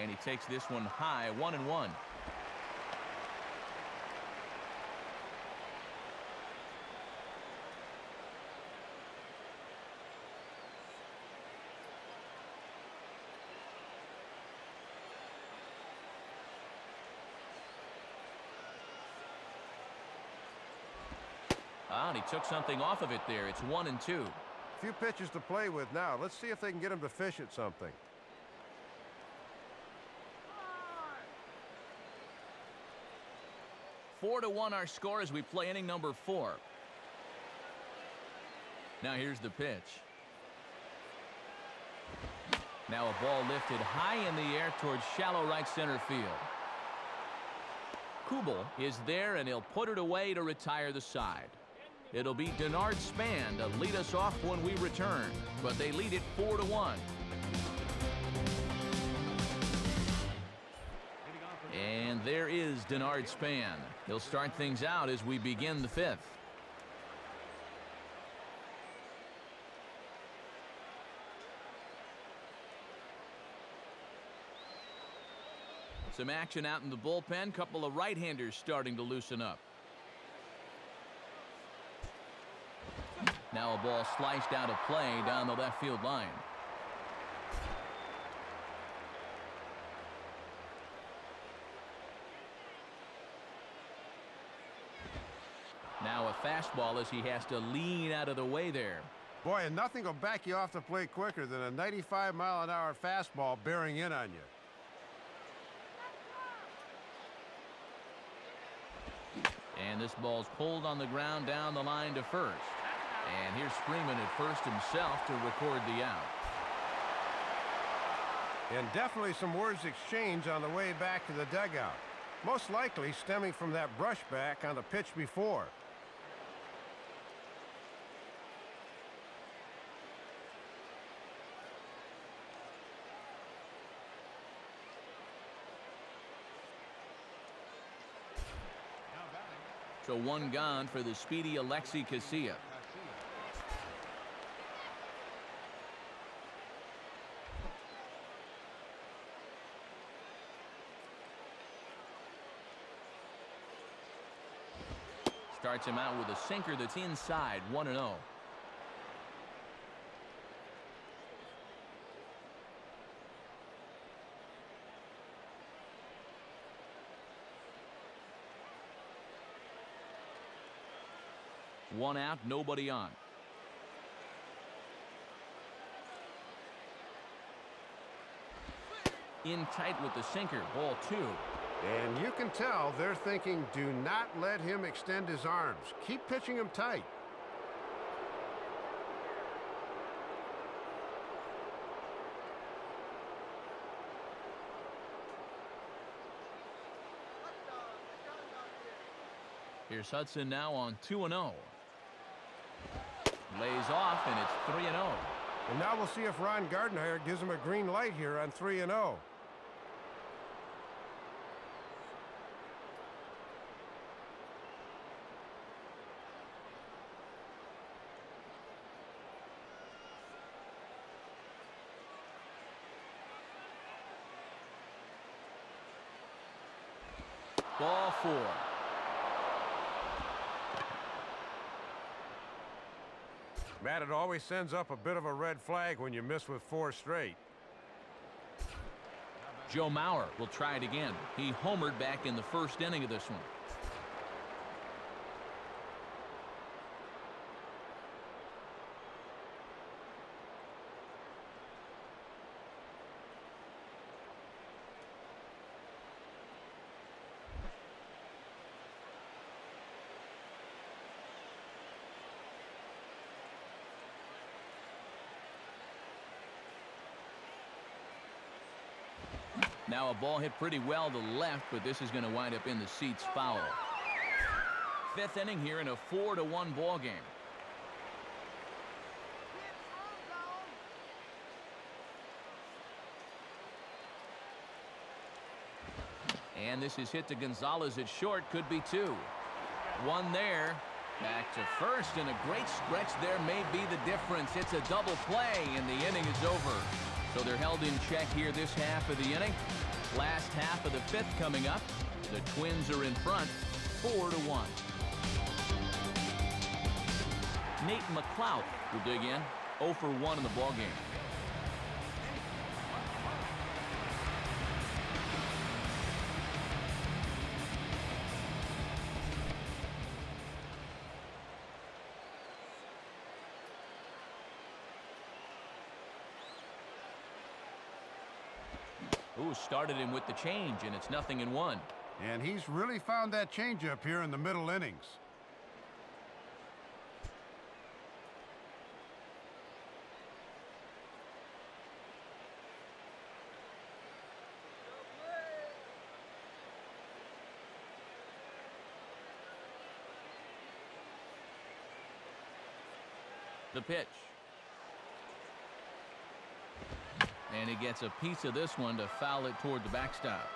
And he takes this one high, 1-1. And he took something off of it there. It's 1-2. Few pitches to play with now. Let's see if they can get him to fish at something. Four to 1 our score as we play inning number 4. Now here's the pitch. Now a ball lifted high in the air towards shallow right center field. Kubel is there, and he'll put it away to retire the side. It'll be Denard Span to lead us off when we return, but they lead it 4-1. And there is Denard Span. He'll start things out as we begin the 5th. Some action out in the bullpen. Couple of right-handers starting to loosen up. Now a ball sliced out of play down the left field line. Now a fastball as he has to lean out of the way there. Boy, and nothing will back you off the plate quicker than a 95-mile-an-hour fastball bearing in on you. And this ball's pulled on the ground down the line to first. And here's Freeman at first himself to record the out. And definitely some words exchanged on the way back to the dugout. Most likely stemming from that brushback on the pitch before. So 1 gone for the speedy Alexi Casilla. Starts him out with a sinker that's inside, 1-0. One out, nobody on. In tight with the sinker, ball 2. And you can tell they're thinking, do not let him extend his arms. Keep pitching him tight. Here's Hudson now on 2-0. Lays off, and it's 3-0. And now we'll see if Ron Gardenhire gives him a green light here on 3-0. Ball 4. Matt, it always sends up a bit of a red flag when you miss with 4 straight. Joe Mauer will try it again. He homered back in the first inning of this one. Now a ball hit pretty well to left, but this is going to wind up in the seats foul. 5th inning here in a 4-1 ball game. And this is hit to Gonzalez at short. Could be 2. 1 there. Back to first, and a great stretch there may be the difference. It's a double play, and the inning is over. So they're held in check here this half of the inning. Last half of the 5th coming up. The Twins are in front, 4-1. Nate McLeod will dig in, 0 for 1 in the ballgame. Ooh, started him with the change, and it's 0-1. And he's really found that changeup here in the middle innings. The pitch. And he gets a piece of this one to foul it toward the backstop.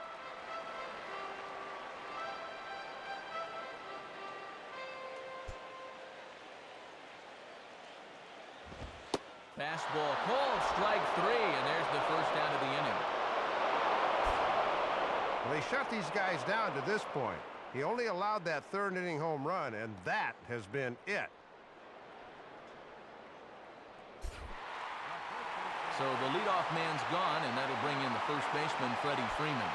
Fastball called, strike 3, and there's the first out of the inning. Well, they shut these guys down to this point. He only allowed that 3rd inning home run, and that has been it. So the leadoff man's gone, and that'll bring in the first baseman, Freddie Freeman.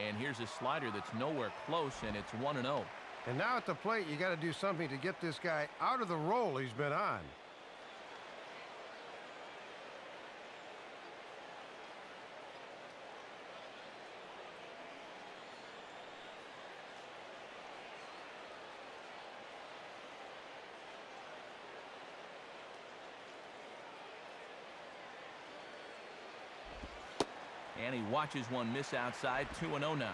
And here's a slider that's nowhere close, and it's 1-0. And now at the plate, you got to do something to get this guy out of the role he's been on. And he watches one miss outside. 2-0 now.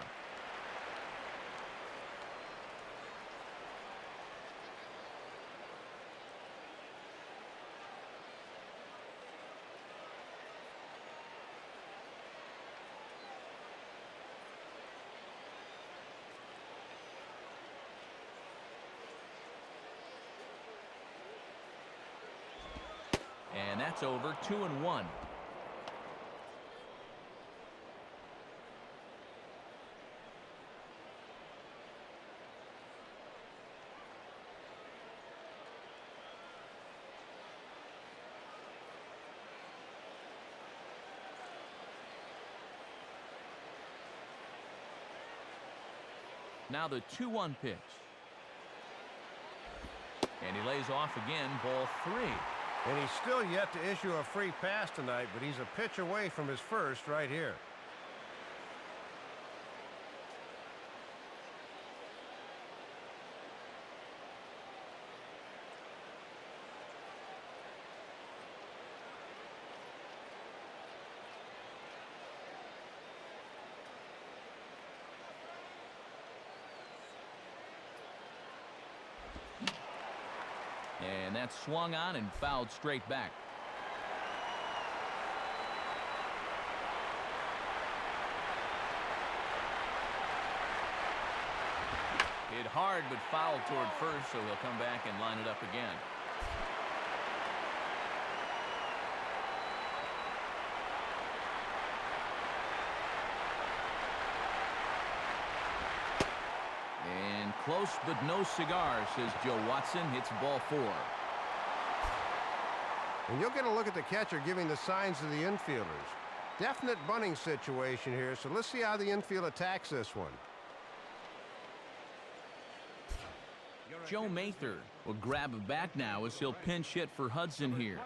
And that's over. 2-1. Now the 2-1 pitch. And he lays off again, ball 3. And he's still yet to issue a free pass tonight, but he's a pitch away from his first right here. And that's swung on and fouled straight back. Hit hard but fouled toward first, so he'll come back and line it up again. And close but no cigar, says Joe Watson. Hits ball 4. And you'll get a look at the catcher giving the signs to the infielders. Definite bunting situation here, so let's see how the infield attacks this one. Joe Mather will grab a bat now as he'll pinch hit for Hudson here.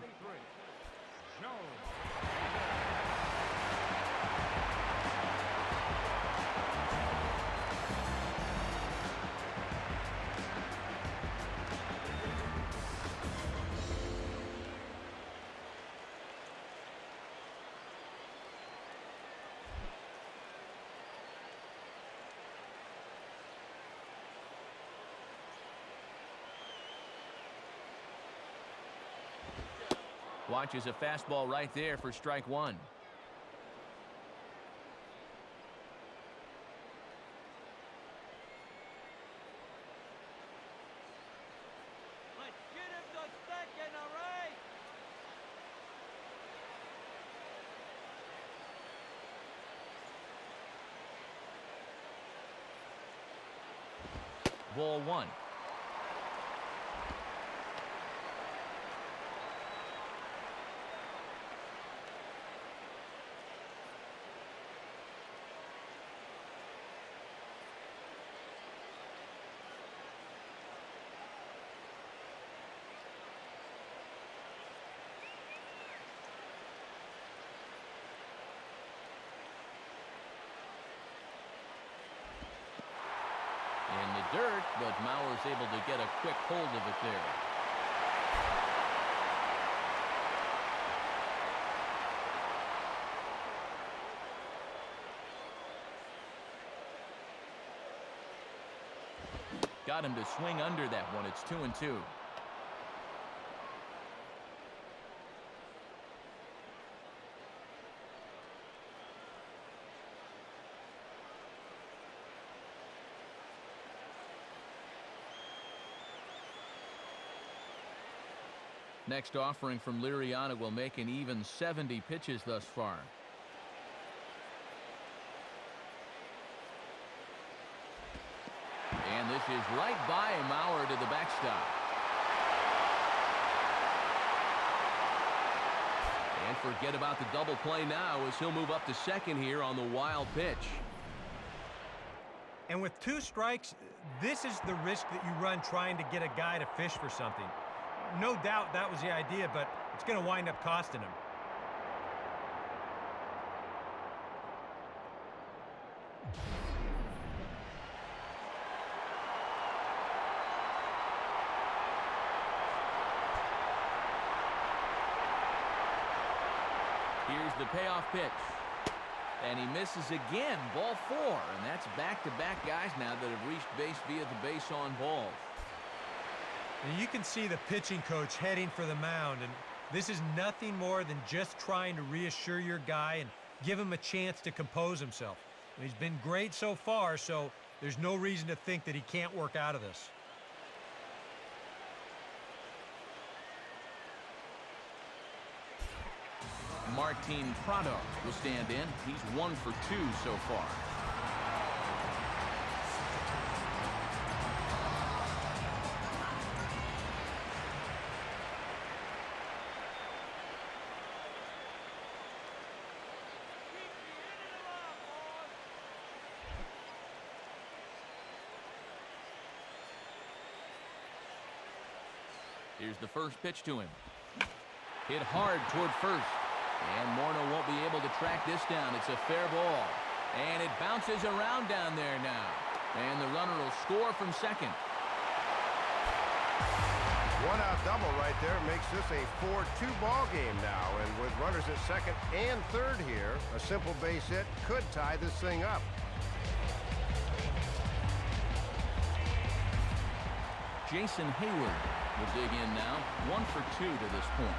Watches a fastball right there for strike 1. Let's get him to second, all right? Ball 1. In the dirt, but Mauer's able to get a quick hold of it there. Got him to swing under that one. It's 2-2. Next offering from Liriano will make an even 70 pitches thus far. And this is right by Mauer to the backstop. And forget about the double play now as he'll move up to second here on the wild pitch. And with 2 strikes, this is the risk that you run trying to get a guy to fish for something. No doubt that was the idea, but it's going to wind up costing him. Here's the payoff pitch. And he misses again. Ball 4. And that's back-to-back guys now that have reached base via the base on balls. And you can see the pitching coach heading for the mound, and this is nothing more than just trying to reassure your guy and give him a chance to compose himself. He's been great so far, so there's no reason to think that he can't work out of this. Martin Prado will stand in. He's 1 for 2 so far. Here's the first pitch to him. Hit hard toward first. And Morneau won't be able to track this down. It's a fair ball. And it bounces around down there now. And the runner will score from second. One-out double right there makes this a 4-2 ball game now. And with runners at second and third here, a simple base hit could tie this thing up. Jason Hayward will dig in now. 1 for 2 to this point.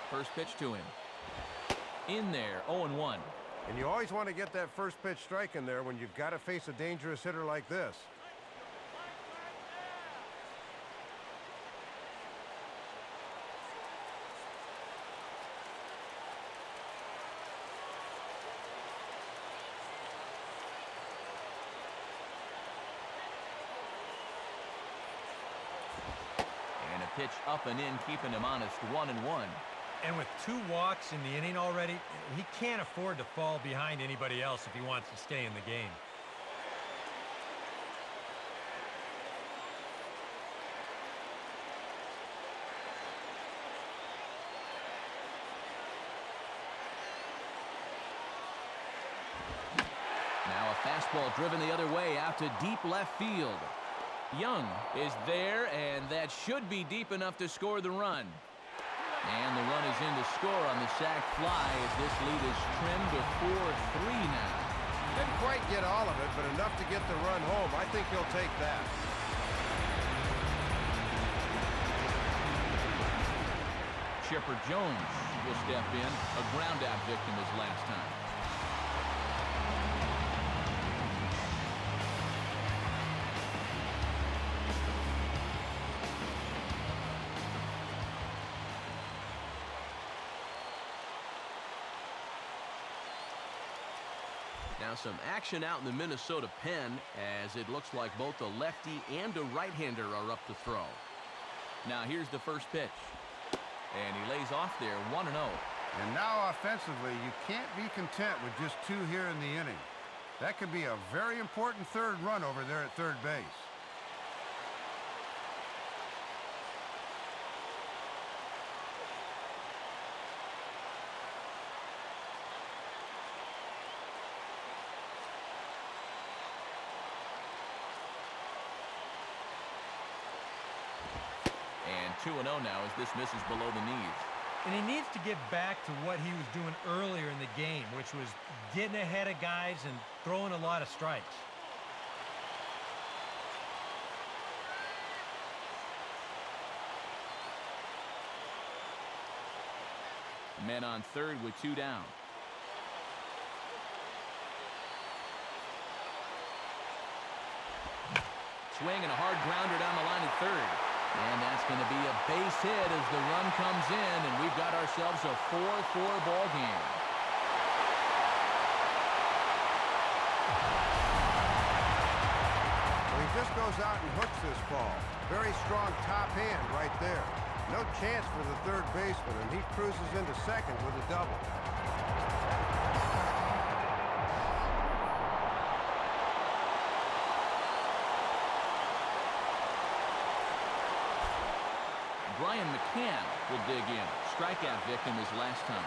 First pitch to him. In there, 0-1. And you always want to get that first pitch strike in there when you've got to face a dangerous hitter like this. And a pitch up and in, keeping him honest, 1-1. And with 2 walks in the inning already, he can't afford to fall behind anybody else if he wants to stay in the game. Now a fastball driven the other way out to deep left field. Young is there, and that should be deep enough to score the run. And the run is in to score on the sac fly as this lead is trimmed to 4-3 now. Didn't quite get all of it, but enough to get the run home. I think he'll take that. Chipper Jones will step in. A ground-out victim his last time. Now some action out in the Minnesota pen as it looks like both a lefty and a right-hander are up to throw. Now here's the first pitch. And he lays off there, 1-0. And now offensively, you can't be content with just 2 here in the inning. That could be a very important third run over there at third base. And 2-0 now as this misses below the knees. And he needs to get back to what he was doing earlier in the game, which was getting ahead of guys and throwing a lot of strikes. Men on third with 2 down. Swing and a hard grounder down the line at third. And that's going to be a base hit as the run comes in, and we've got ourselves a 4-4 ball game. Well, he just goes out and hooks this ball. Very strong top hand right there. No chance for the third baseman, and he cruises into second with a double. Brian McCann will dig in. Strikeout victim his last time.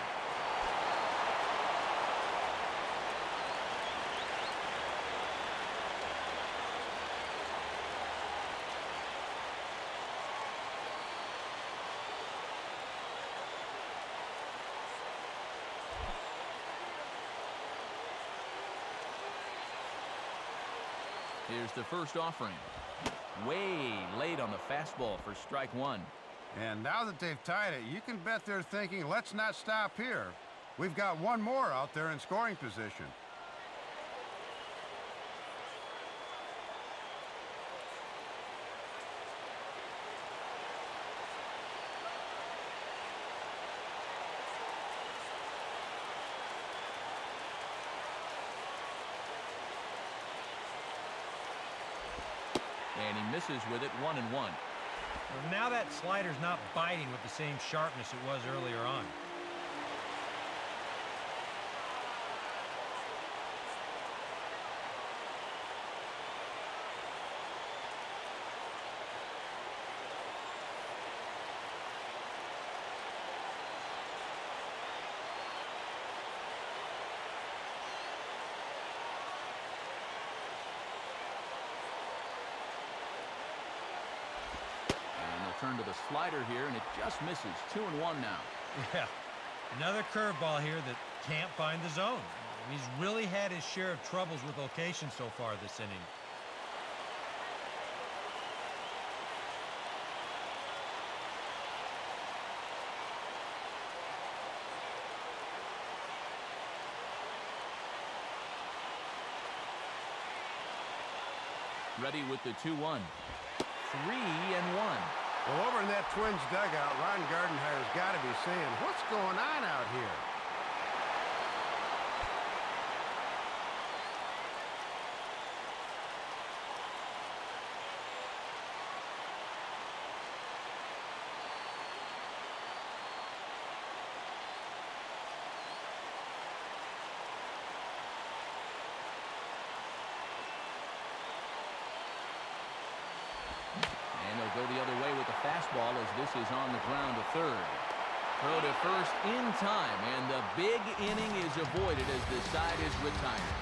Here's the first offering. Way late on the fastball for strike 1. And now that they've tied it, you can bet they're thinking, let's not stop here. We've got one more out there in scoring position. and he misses with it 1-1. Well, now that slider's not biting with the same sharpness it was earlier on. Turn to the slider here, and it just misses. 2-1 now. Yeah, another curveball here that can't find the zone. He's really had his share of troubles with location so far this inning. Ready with the 2-1. 3-1. Well, over in that Twins dugout, Ron Gardenhire's got to be saying, what's going on out here? Go the other way with the fastball as this is on the ground to third. Throw to first in time, and the big inning is avoided as the side is retired.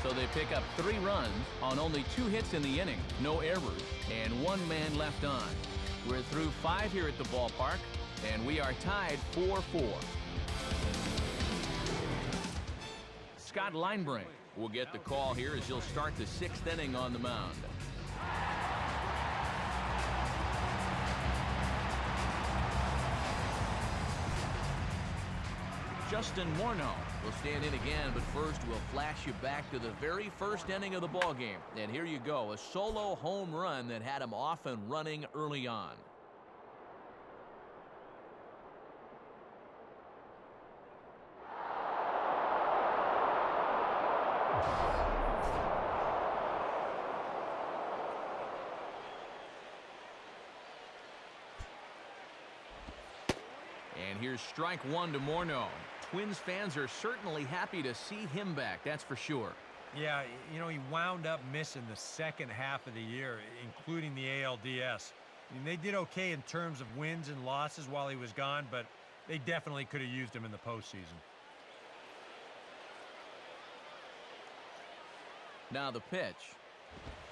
So they pick up 3 runs on only 2 hits in the inning, no errors, and 1 man left on. We're through 5 here at the ballpark, and we are tied 4-4. Scott Linebrink will get the call here as he'll start the 6th inning on the mound. Justin Morneau will stand in again, but first we'll flash you back to the very first inning of the ball game. And here you go, a solo home run that had him off and running early on. And here's strike 1 to Morneau. Twins fans are certainly happy to see him back, that's for sure. Yeah, you know, he wound up missing the second half of the year, including the ALDS. I mean, they did okay in terms of wins and losses while he was gone, but they definitely could have used him in the postseason. Now the pitch.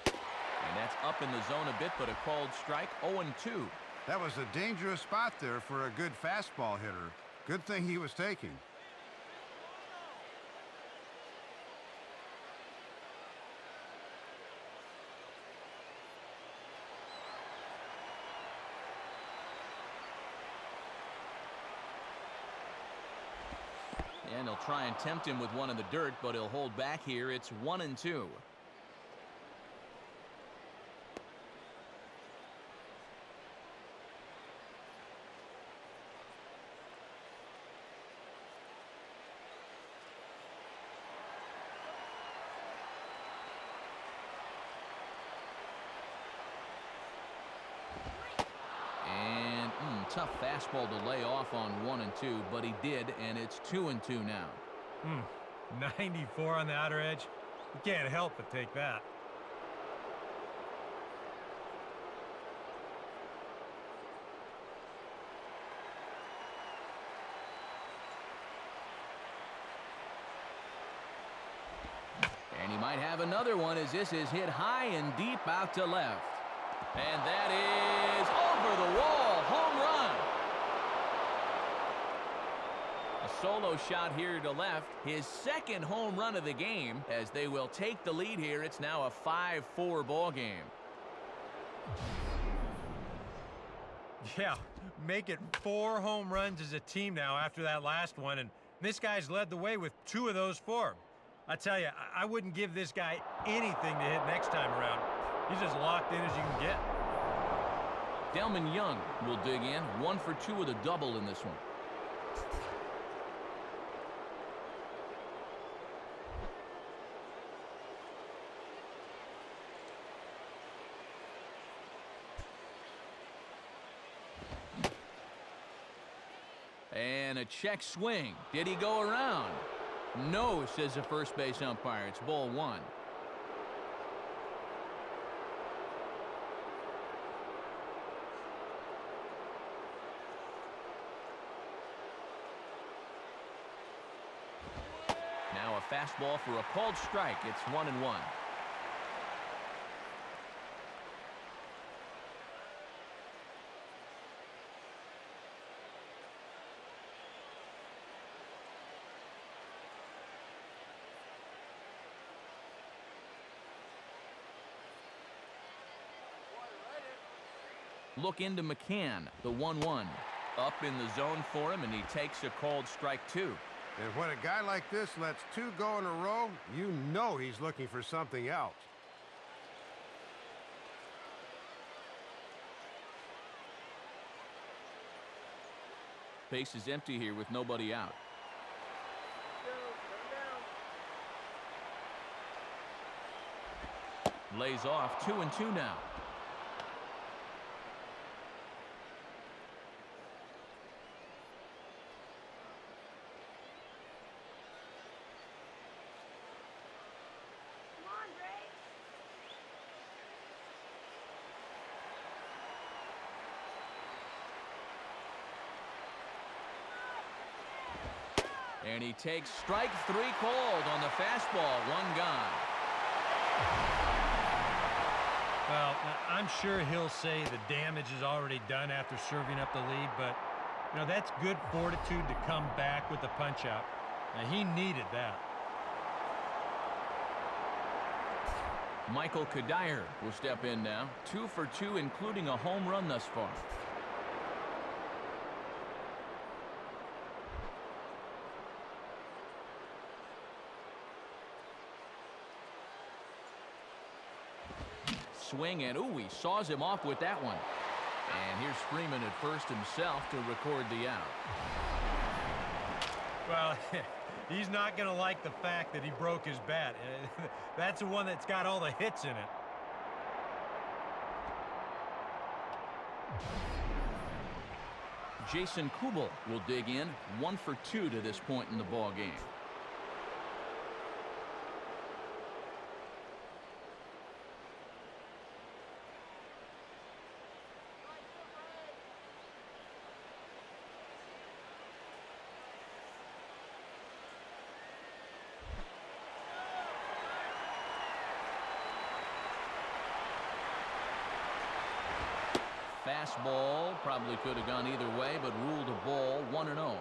And that's up in the zone a bit, but a called strike, 0-2. That was a dangerous spot there for a good fastball hitter. Good thing he was taking. And he'll try and tempt him with one in the dirt, but he'll hold back here. It's 1-2. Tough fastball to lay off on 1-2, but he did, and it's 2-2 now. 94 on the outer edge. You can't help but take that. And he might have another one as this is hit high and deep out to left. And that is over the wall. Home run. A solo shot here to left. His second home run of the game as they will take the lead here. It's now a 5-4 ball game. Yeah, make it 4 home runs as a team now after that last one, and this guy's led the way with 2 of those 4. I tell you, I wouldn't give this guy anything to hit next time around. He's as locked in as you can get. Delman Young will dig in. 1 for 2 with a double in this one. And a check swing. Did he go around? No, says the first base umpire. It's ball one. Now a fastball for a called strike. It's 1-1. Look into McCann, the 1-1. Up in the zone for him, and he takes a called strike 2. And when a guy like this lets 2 go in a row, you know he's looking for something else. Base is empty here with nobody out. Lays off 2-2 now. And he takes strike 3 called on the fastball. 1 gone. Well, I'm sure he'll say the damage is already done after serving up the lead, but, you know, that's good fortitude to come back with the punch-out. He needed that. Michael Kadire will step in now. 2 for 2, including a home run thus far. Swing, and ooh, he saws him off with that one. And here's Freeman at first himself to record the out. Well, he's not going to like the fact that he broke his bat. That's the one that's got all the hits in it. Jason Kubel will dig in. 1 for 2 to this point in the ball game. Fastball probably could have gone either way, but ruled a ball. 1-0.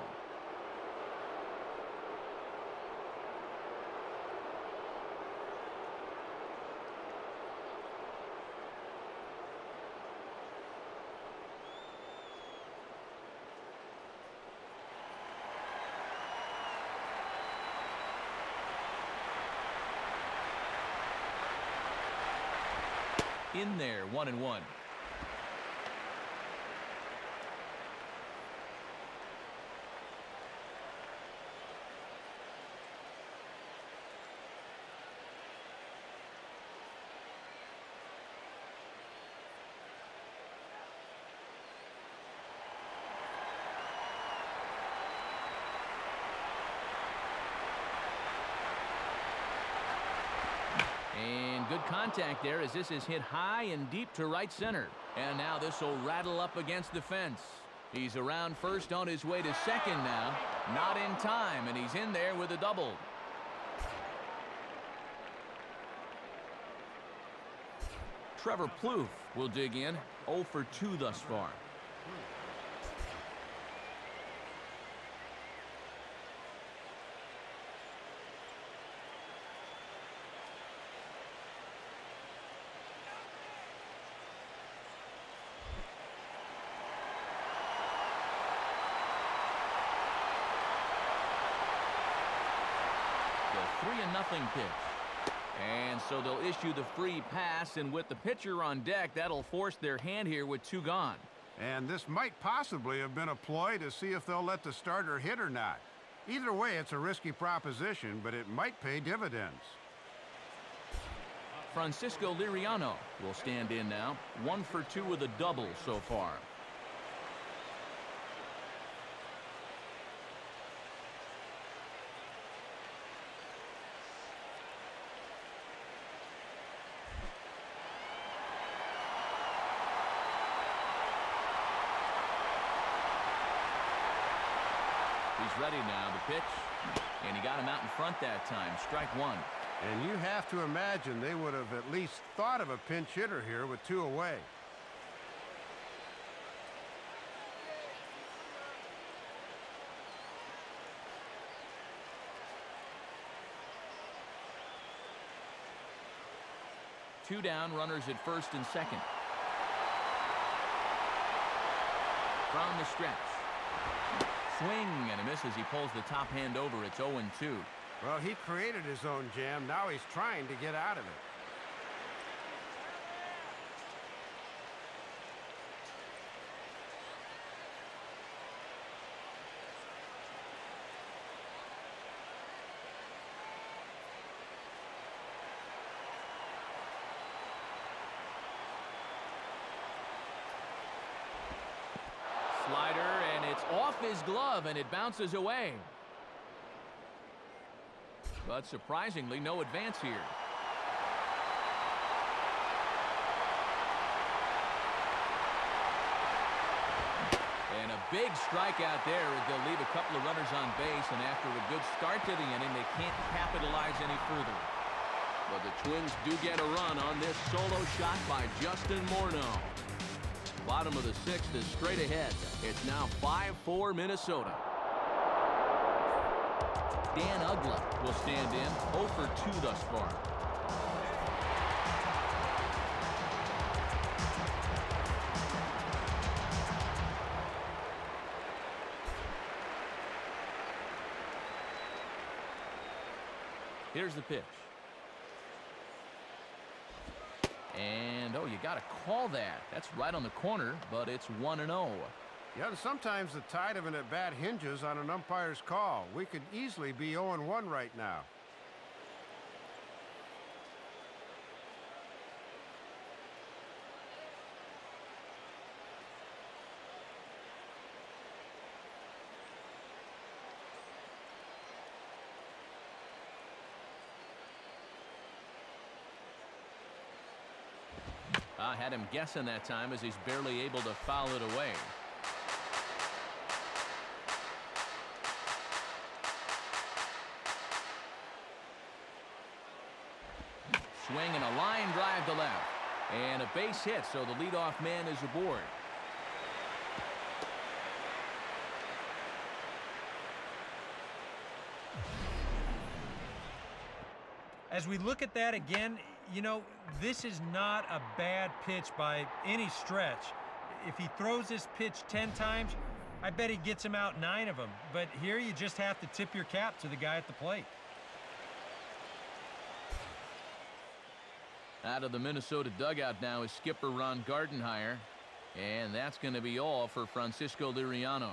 In there, 1-1. And good contact there as this is hit high and deep to right center. And now this will rattle up against the fence. He's around first on his way to second now. Not in time, and he's in there with a double. Trevor Plouffe will dig in. 0 for 2 thus far. The 3-0 pitch. And so they'll issue the free pass, and with the pitcher on deck, that'll force their hand here with 2 gone. And this might possibly have been a ploy to see if they'll let the starter hit or not. Either way, it's a risky proposition, but it might pay dividends. Francisco Liriano will stand in now. 1 for 2 with a double so far. ready now. The pitch. And he got him out in front that time. Strike one. And you have to imagine they would have at least thought of a pinch hitter here with 2 away. Two down, runners at first and second. From the stretch. Swing and a miss as he pulls the top hand over. It's 0-2. Well, he created his own jam. Now he's trying to get out of it. Slider, and it's off his glove, and it bounces away. But surprisingly, no advance here. And a big strikeout there as they'll leave a couple of runners on base, and after a good start to the inning, they can't capitalize any further. But the Twins do get a run on this solo shot by Justin Morneau. Bottom of the sixth is straight ahead. It's now 5-4 Minnesota. Dan Uggla will stand in, 0 for 2 thus far. Here's the pitch. And, oh, you got to call that. That's right on the corner, but it's 1-0. Yeah, and sometimes the tide of an at-bat hinges on an umpire's call. We could easily be 0-1 right now. Had him guessing that time as he's barely able to foul it away. Swing and a line drive to left. And a base hit, so the leadoff man is aboard. As we look at that again, you know, this is not a bad pitch by any stretch. If he throws this pitch 10 times, I bet he gets him out 9 of them. But here you just have to tip your cap to the guy at the plate. Out of the Minnesota dugout now is skipper Ron Gardenhire. And that's going to be all for Francisco Liriano.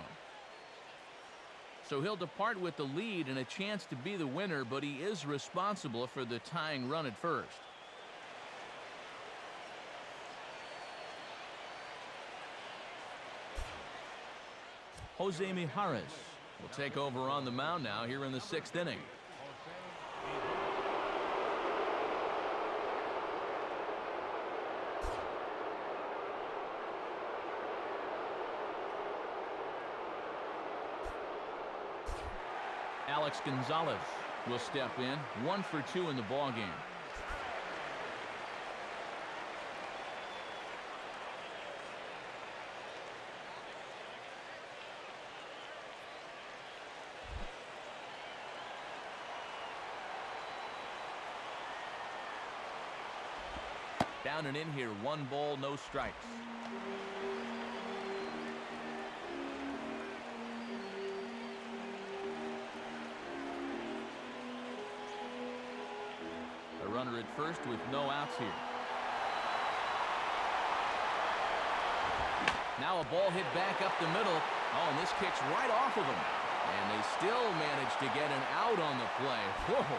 So he'll depart with the lead and a chance to be the winner, but he is responsible for the tying run at first. Jose Mijares will take over on the mound now here in the 6th inning. Alex Gonzalez will step in, 1 for 2 in the ballgame. Down and in here, 1 ball, no strikes. A runner at first with no outs here. Now a ball hit back up the middle. Oh, and this kicks right off of him. And they still manage to get an out on the play. Whoa.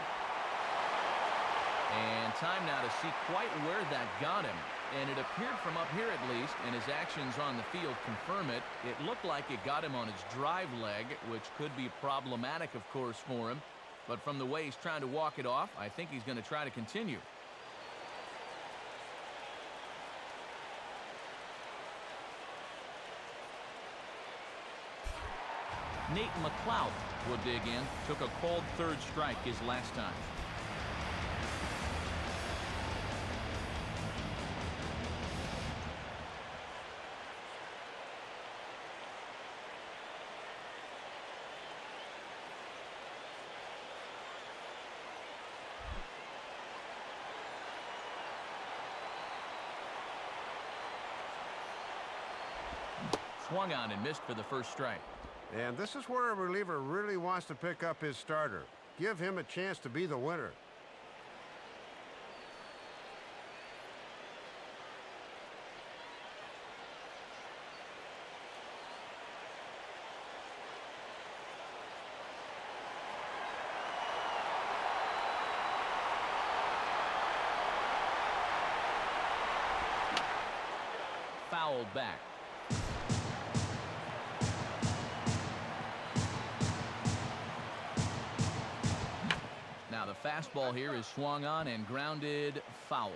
And time now to see quite where that got him. And it appeared from up here at least, and his actions on the field confirm it. It looked like it got him on his drive leg, which could be problematic, of course, for him. But from the way he's trying to walk it off, I think he's going to try to continue. Nate McLeod will dig in. Took a called third strike his last time. Swung on and missed for the first strike. And this is where a reliever really wants to pick up his starter. Give him a chance to be the winner. Fouled back. Now the fastball here is swung on and grounded foul.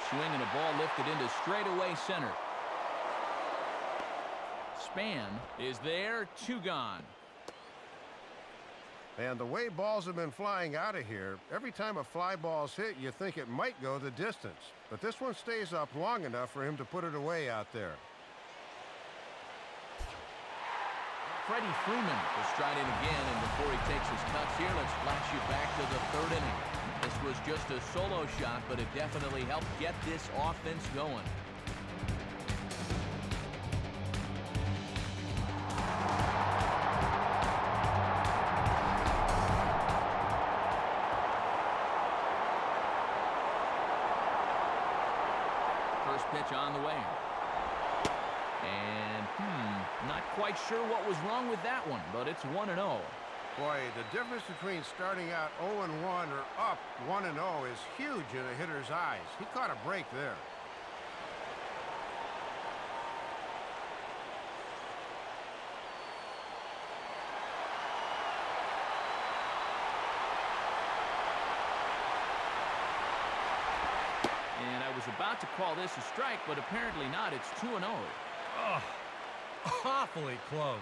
Swinging a ball lifted into straightaway center. Span is there, 2 gone. And the way balls have been flying out of here, every time a fly ball's hit, you think it might go the distance. But this one stays up long enough for him to put it away out there. Freddie Freeman will stride in again, and before he takes his cuts here, let's flash you back to the 3rd inning. This was just a solo shot, but it definitely helped get this offense going. First pitch on the way. And, not quite sure what was wrong with that one, but it's 1-0. Boy, the difference between starting out 0-1 or up 1-0 is huge in a hitter's eyes. He caught a break there. And I was about to call this a strike, but apparently not. It's 2-0. Oh, awfully close.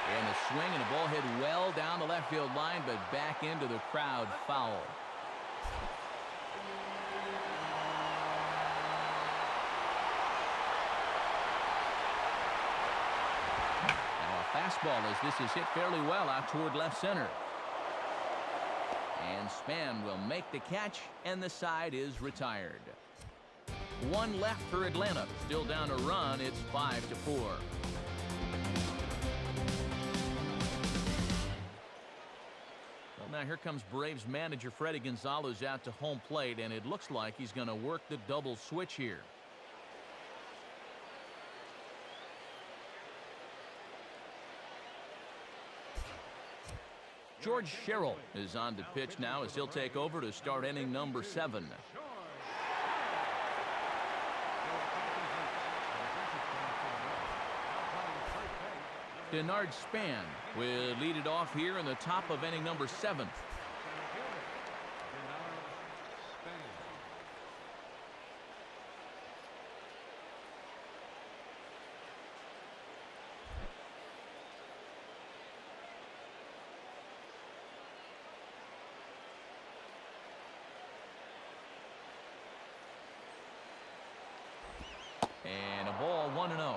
And a swing and a ball hit well down the left field line, but back into the crowd, foul. Fastball as this is hit fairly well out toward left center. And Span will make the catch, and the side is retired. 1 left for Atlanta. Still down a run. It's 5-4. Well, now here comes Braves manager Freddie Gonzalez out to home plate, and it looks like he's going to work the double switch here. George Sherrill is on to pitch now as he'll take over to start inning number 7. Denard Span will lead it off here in the top of inning number 7. And a ball, 1-0.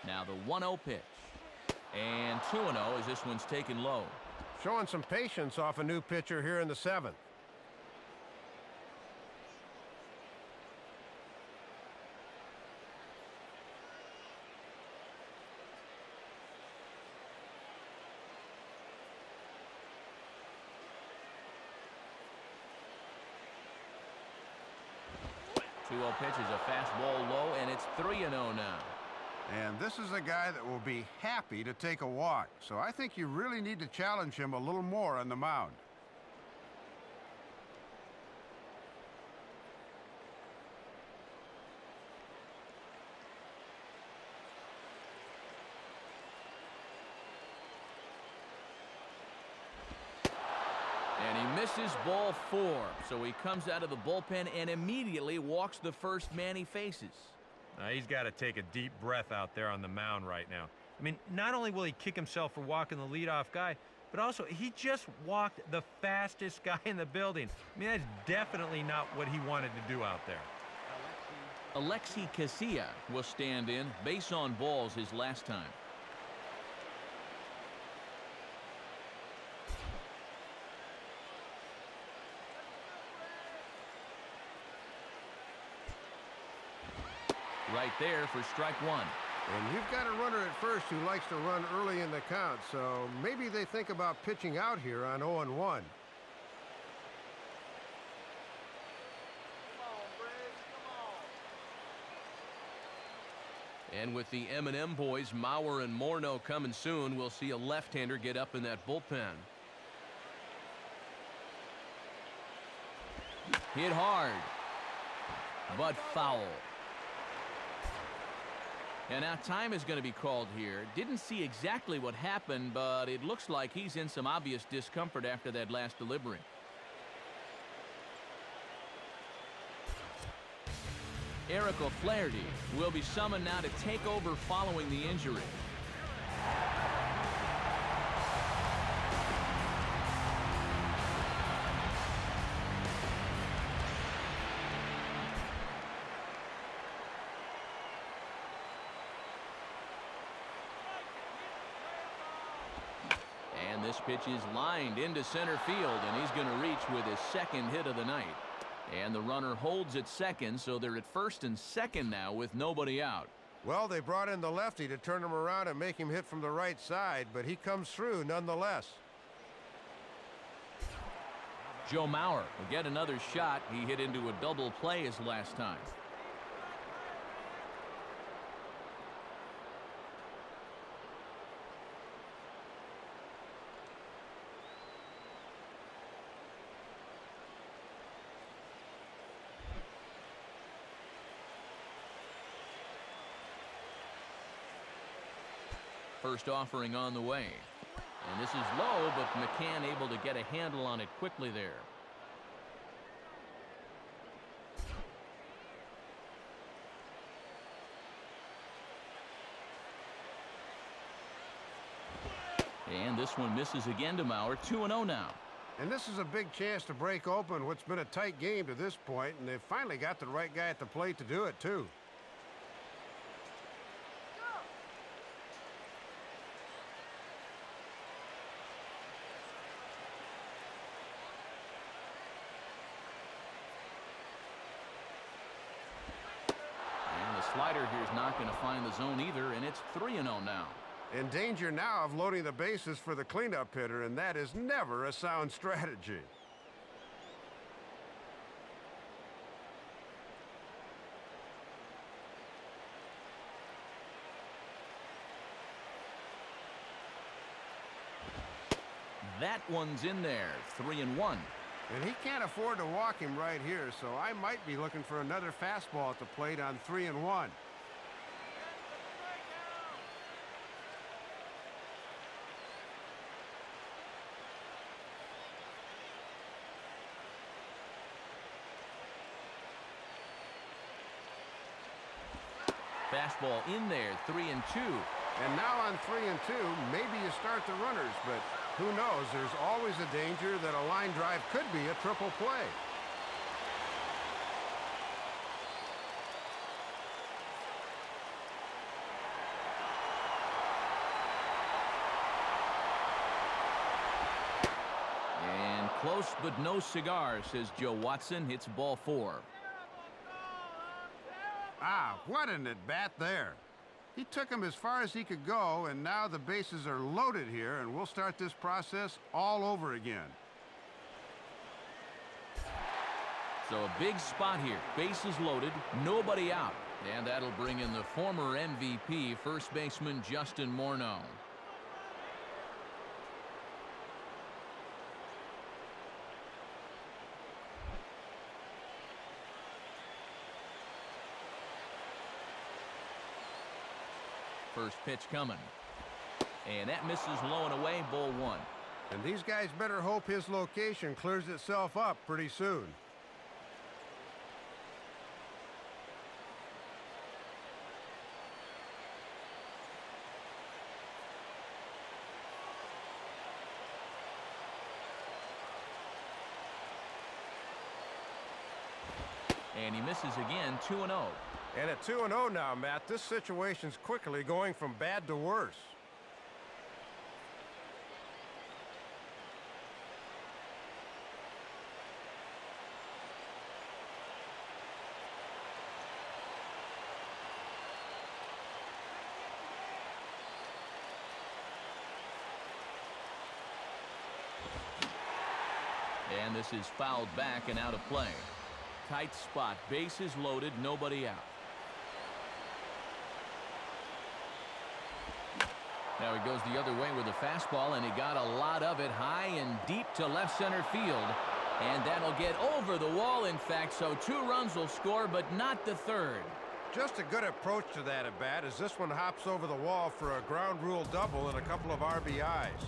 Now the 1-0 pitch. And 2-0 as this one's taken low. Showing some patience off a new pitcher here in the 7th. 2-0 pitch is a fastball low, and it's 3-0 now. And this is a guy that will be happy to take a walk. So I think you really need to challenge him a little more on the mound. And he misses ball 4. So he comes out of the bullpen and immediately walks the first man he faces. He's got to take a deep breath out there on the mound right now. I mean, not only will he kick himself for walking the leadoff guy, but also he just walked the fastest guy in the building. I mean, that's definitely not what he wanted to do out there. Alexi Casilla will stand in. Base on balls his last time. Right there for strike 1. And you've got a runner at first who likes to run early in the count, so maybe they think about pitching out here on 0-1. And with the M&M boys, Mauer and Morneau coming soon, we'll see a left-hander get up in that bullpen. Hit hard, but foul. And now time is going to be called here. Didn't see exactly what happened, but it looks like he's in some obvious discomfort after that last delivery. Eric O'Flaherty will be summoned now to take over following the injury. And this pitch is lined into center field, and he's going to reach with his second hit of the night. And the runner holds at second, so they're at first and second now with nobody out. Well, they brought in the lefty to turn him around and make him hit from the right side, but he comes through nonetheless. Joe Mauer will get another shot. He hit into a double play his last time. First offering on the way. And this is low, but McCann able to get a handle on it quickly there. And this one misses again to Mauer. 2-0 now. And this is a big chance to break open what's been a tight game to this point, and they've finally got the right guy at the plate to do it, too. Slider here is not going to find the zone either, and it's 3-0 now. In danger now of loading the bases for the cleanup hitter, and that is never a sound strategy. That one's in there. 3-1. And he can't afford to walk him right here, so I might be looking for another fastball at the plate on 3-1. Fastball in there. 3-2. And now on 3-2, maybe you start the runners, but who knows? There's always a danger that a line drive could be a triple play. And close but no cigar, says Joe Watson. Hits ball 4. Ah, what an at-bat there. He took him as far as he could go, and now the bases are loaded here, and we'll start this process all over again. So a big spot here. Bases loaded, nobody out. And that'll bring in the former MVP, first baseman Justin Morneau. First pitch coming. And that misses low and away, ball one. And these guys better hope his location clears itself up pretty soon. And he misses again, 2-0. And at 2-0 now, Matt, this situation's quickly going from bad to worse. And this is fouled back and out of play. Tight spot, bases loaded, nobody out. Now he goes the other way with a fastball, and he got a lot of it high and deep to left center field. And that'll get over the wall, in fact, so 2 runs will score, but not the third. Just a good approach to that at bat as this one hops over the wall for a ground rule double and a couple of RBIs.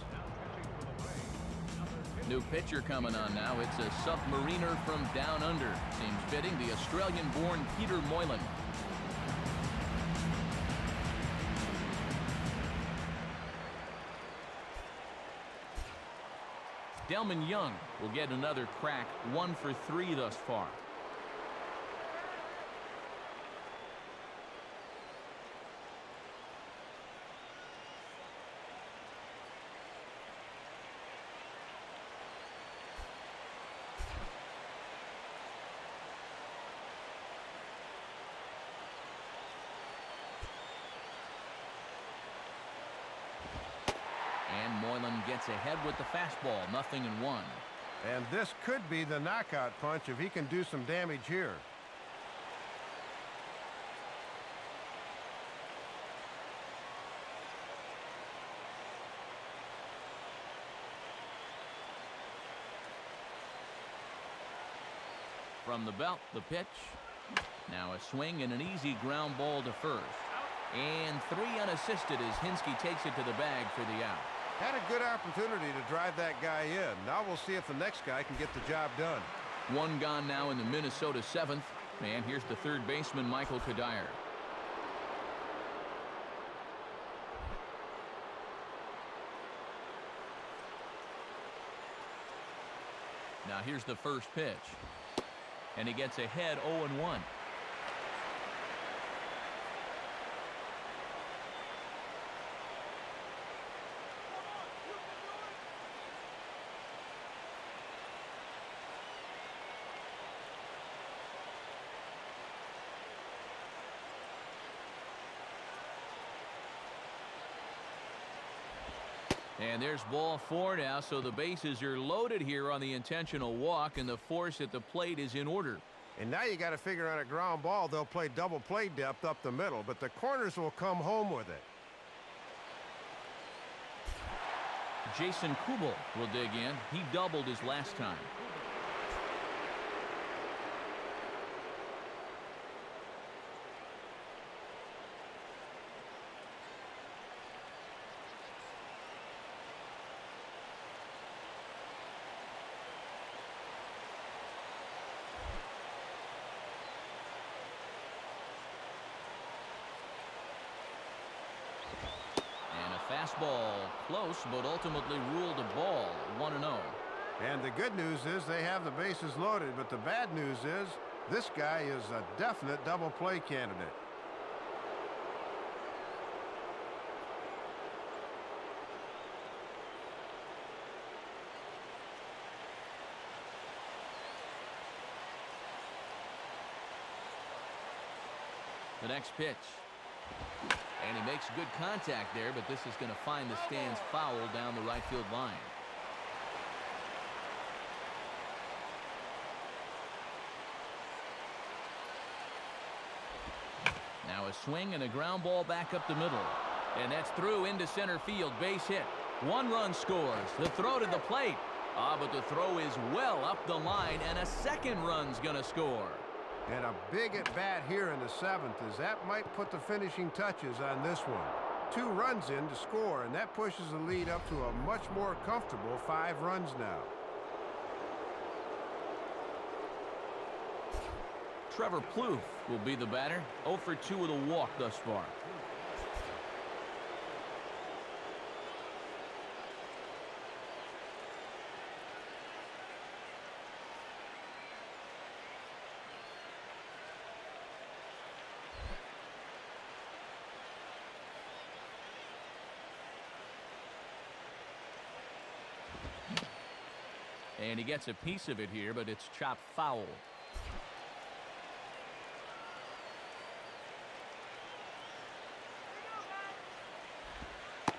New pitcher coming on now. It's a submariner from down under. Seems fitting, the Australian-born Peter Moylan. Delman Young will get another crack, 1 for 3 thus far. And Moylan gets ahead with the fastball, 0-1. And this could be the knockout punch if he can do some damage here. From the belt, the pitch. Now a swing and an easy ground ball to first. And 3 unassisted as Hinske takes it to the bag for the out. Had a good opportunity to drive that guy in. Now we'll see if the next guy can get the job done. 1 gone now in the Minnesota 7th. And here's the third baseman, Michael Kadire. Now here's the first pitch. And he gets ahead 0-1. And there's ball 4 now, so the bases are loaded here on the intentional walk, and the force at the plate is in order. And now you got to figure on a ground ball, they'll play double play depth up the middle, but the corners will come home with it. Jason Kubel will dig in. He doubled his last time. Fastball close, but ultimately ruled a ball, 1-0. And the good news is they have the bases loaded, but the bad news is this guy is a definite double play candidate. The next pitch. And he makes good contact there, but this is going to find the stands foul down the right field line. a swing and a ground ball back up the middle. And that's through into center field. Base hit. 1 run scores. The throw to the plate. But the throw is well up the line, and a 2nd run's going to score. And a big at-bat here in the 7th, as that might put the finishing touches on this one. 2 runs in to score, and that pushes the lead up to a much more comfortable 5 runs now. Trevor Plouffe will be the batter. 0 for 2 with a walk thus far. And he gets a piece of it here, but it's chopped foul.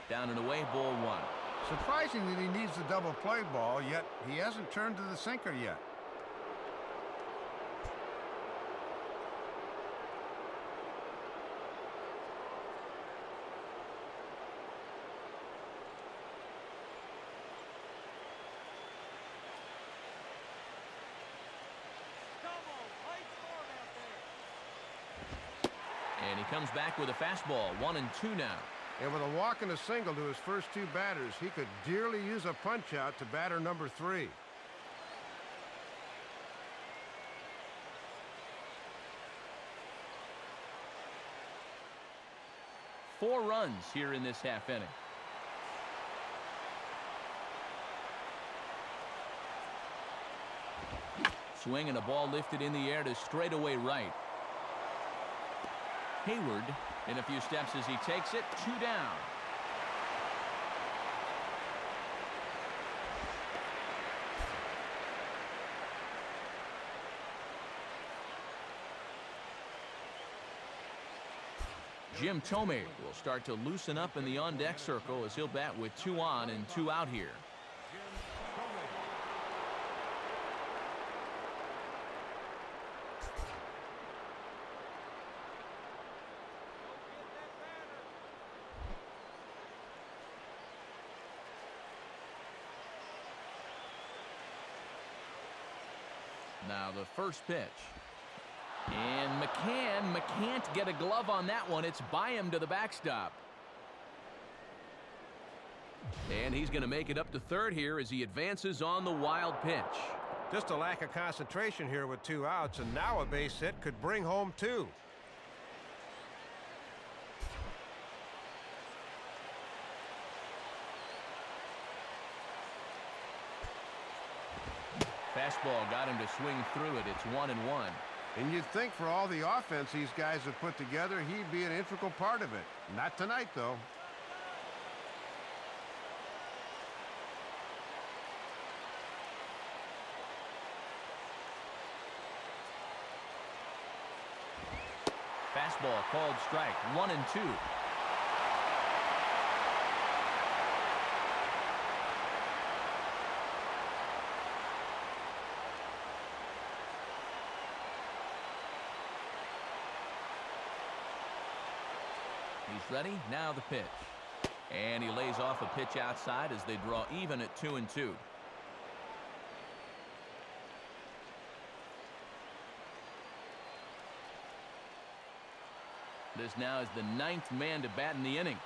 Down and away, ball 1. Surprising that he needs the double play ball, yet he hasn't turned to the sinker yet. Come on, play smart out there. And he comes back with a fastball. 1-2 now. And with a walk and a single to his first 2 batters, he could dearly use a punch-out to batter number 3. Four runs here in this half inning. Swing and a ball lifted in the air to straightaway right. Hayward in a few steps as he takes it. 2 down. Jim Thome will start to loosen up in the on-deck circle as he'll bat with 2 on and 2 out here. Now the first pitch. And McCann can't get a glove on that one. It's by him to the backstop. And he's going to make it up to third here as he advances on the wild pitch. Just a lack of concentration here with 2 outs, and now a base hit could bring home 2. Fastball got him to swing through it. It's 1-1. And you'd think for all the offense these guys have put together, he'd be an integral part of it. Not tonight, though. Fastball called strike. 1-2. He's ready. Now the pitch. And he lays off a pitch outside as they draw even at 2-2. This now is the 9th man to bat in the inning.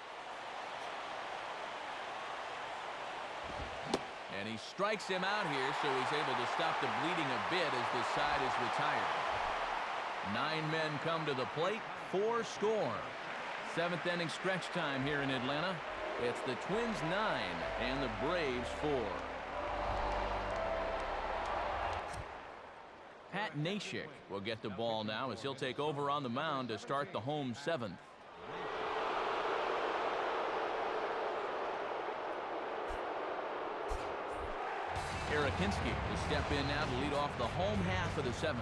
And he strikes him out here, so he's able to stop the bleeding a bit as the side is retired. 9 men come to the plate, 4 score. 7th inning stretch time here in Atlanta. It's the Twins 9 and the Braves 4. Pat Neshek will get the ball now as he'll take over on the mound to start the home 7th. Erakinski will step in now to lead off the home half of the 7th.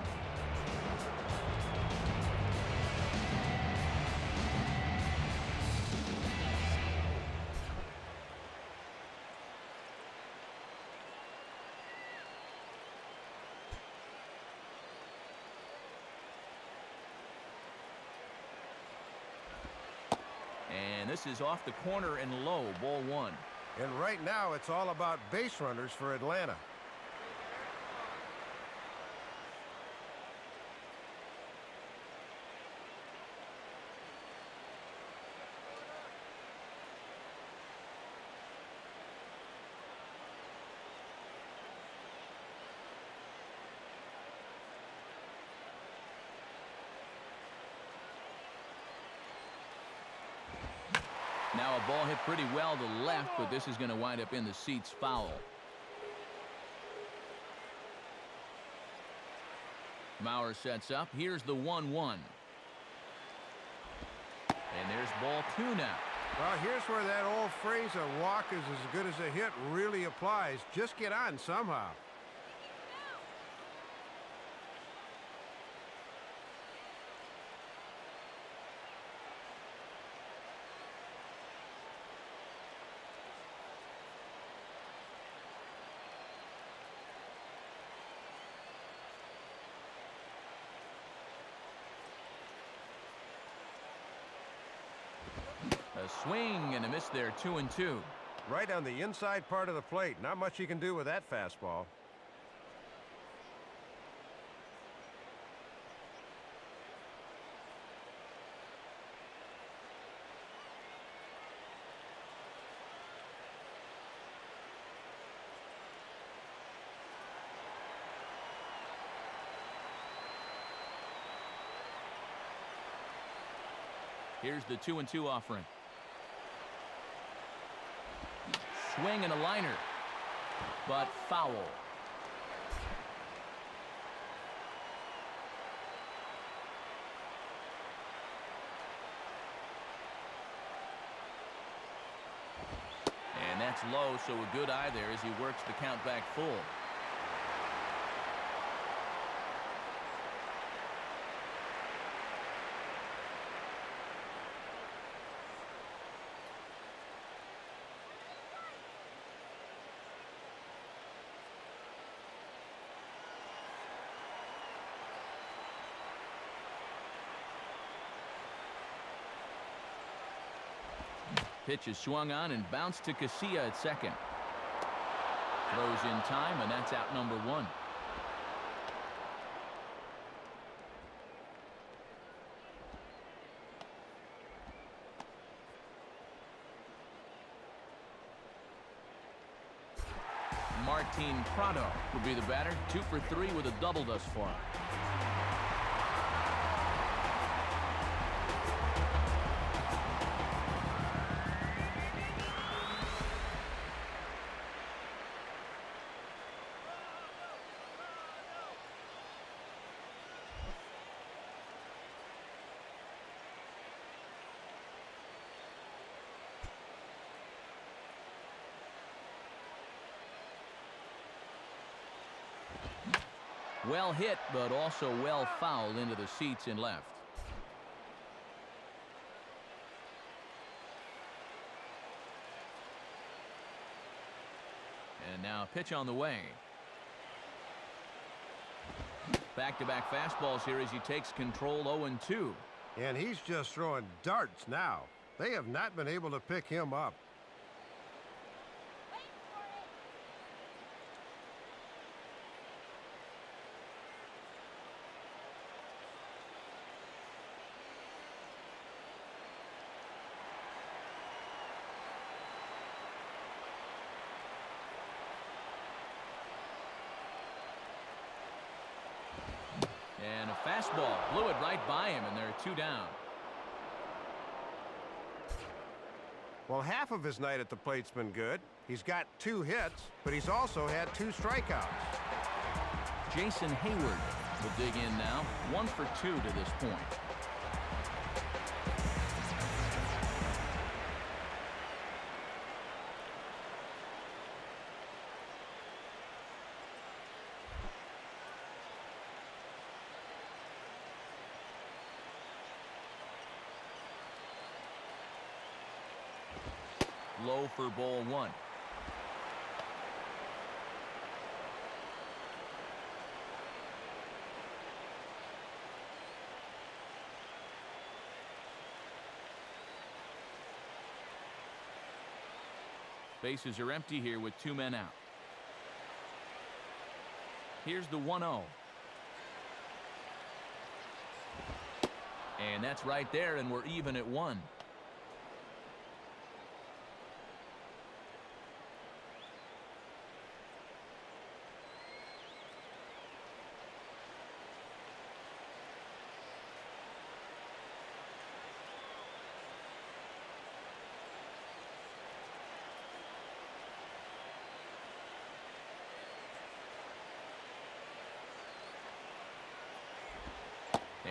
this is off the corner and low, ball one. And right now, it's all about base runners for Atlanta. Now a ball hit pretty well to left, but this is going to wind up in the seats foul. Mauer sets up. Here's the 1-1. And there's ball two now. Well, here's where that old phrase, a walk is as good as a hit, really applies. Just get on somehow. A swing and a miss there, 2-2. Right on the inside part of the plate. Not much you can do with that fastball. Here's the 2-2 offering. Swing and a liner, but foul. And that's low, so a good eye there as he works the count back full. Pitch is swung on and bounced to Casilla at second. Throws in time, and that's out number one. Martin Prado will be the batter. 2 for 3 with a double thus far. Well hit, but also well fouled into the seats and left. And now pitch on the way. Back-to-back fastballs here as he takes control 0-2. And he's just throwing darts now. They have not been able to pick him up. And a fastball blew it right by him, and there are 2 down. Well, half of his night at the plate's been good. He's got 2 hits, but he's also had 2 strikeouts. Jason Hayward will dig in now. 1 for 2 to this point. Low for ball 1. Bases are empty here with 2 men out. Here's the 1-0. And that's right there, and we're even at 1.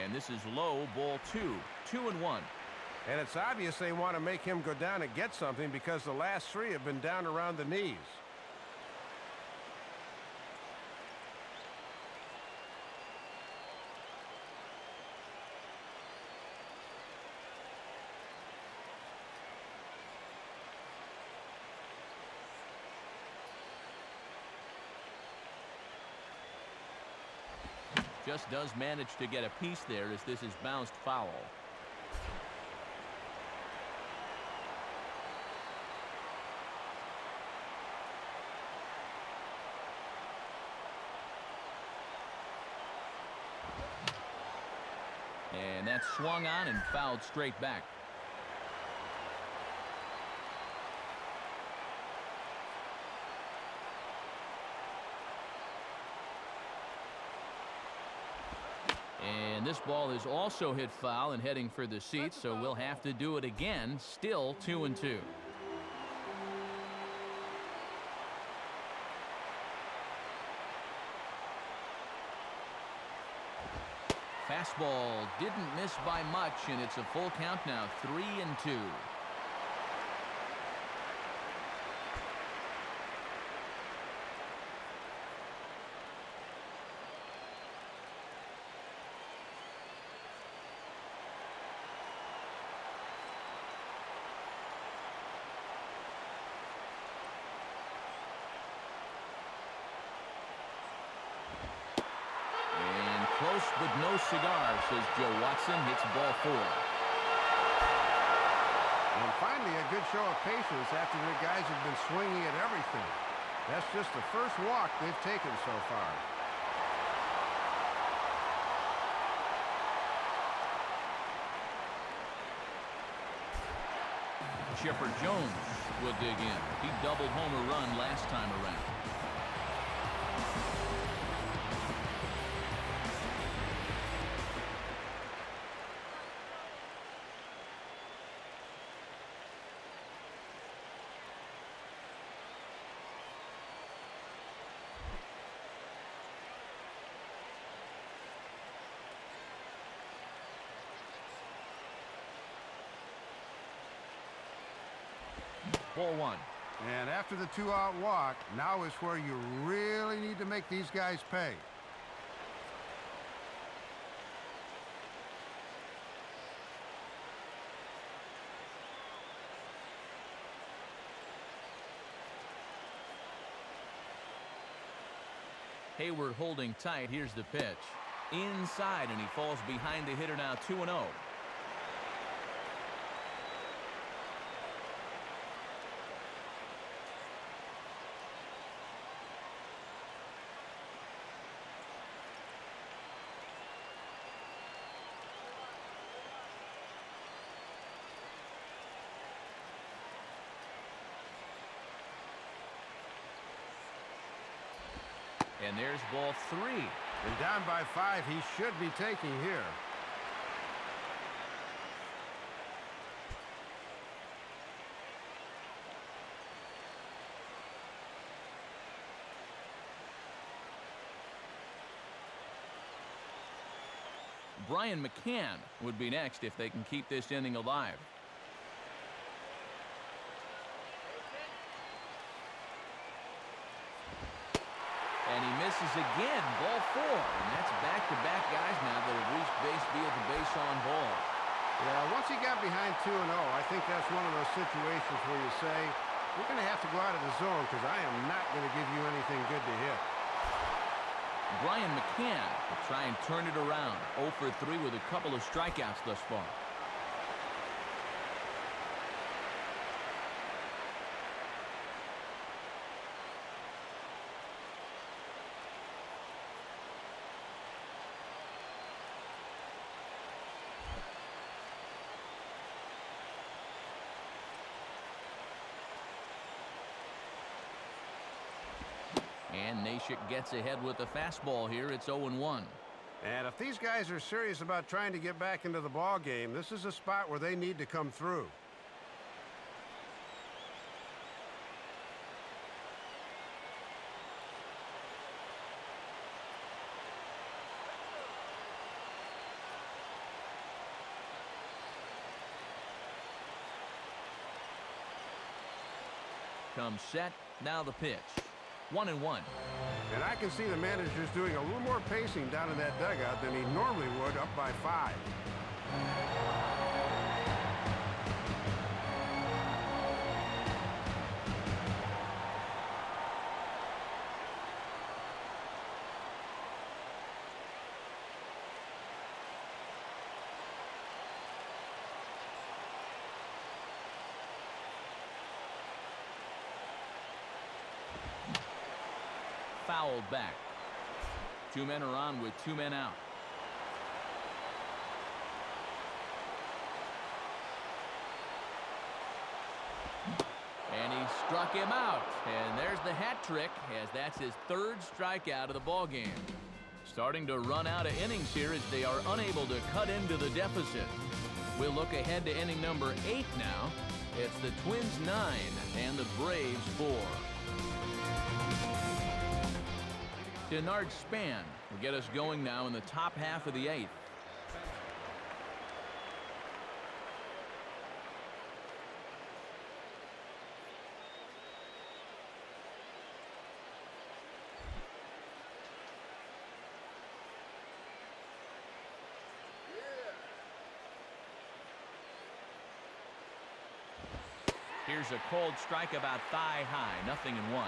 And this is low, ball 2. 2-1. And it's obvious they want to make him go down and get something because the last 3 have been down around the knees. Just does manage to get a piece there as this is bounced foul. And that's swung on and fouled straight back. And this ball is also hit foul and heading for the seats, so we'll have to do it again. Still 2-2. Fastball didn't miss by much, and it's a full count now, 3-2. Close but no cigar, says Joe Watson. Hits ball 4. And finally, a good show of patience after the guys have been swinging at everything. That's just the first walk they've taken so far. Chipper Jones will dig in. He doubled home a run last time around. Ball 1. And after the 2-out walk, now is where you really need to make these guys pay. Hayward holding tight. Here's the pitch. Inside, and he falls behind the hitter now, 2-0. And there's ball 3. And down by 5, he should be taking here. Brian McCann would be next if they can keep this inning alive. And he misses again, ball 4. And that's back-to-back guys now that have reached base via the base on ball. Yeah, once he got behind 2-0, I think that's one of those situations where you say, we're going to have to go out of the zone because I am not going to give you anything good to hit. Brian McCann will try and turn it around. 0 for 3 with a couple of strikeouts thus far. And Nashik gets ahead with the fastball here. It's 0-1. And if these guys are serious about trying to get back into the ball game, this is a spot where they need to come through. Comes set. Now the pitch. 1-1. And I can see the manager's doing a little more pacing down in that dugout than he normally would up by 5. Fouled back. 2 men are on with 2 men out. And he struck him out. And there's the hat trick, as that's his 3rd strikeout of the ball game. Starting to run out of innings here as they are unable to cut into the deficit. We'll look ahead to inning number 8 now. It's the Twins 9 and the Braves 4. Denard Span will get us going now in the top half of the 8th. Here's a cold strike about thigh high, 0-1.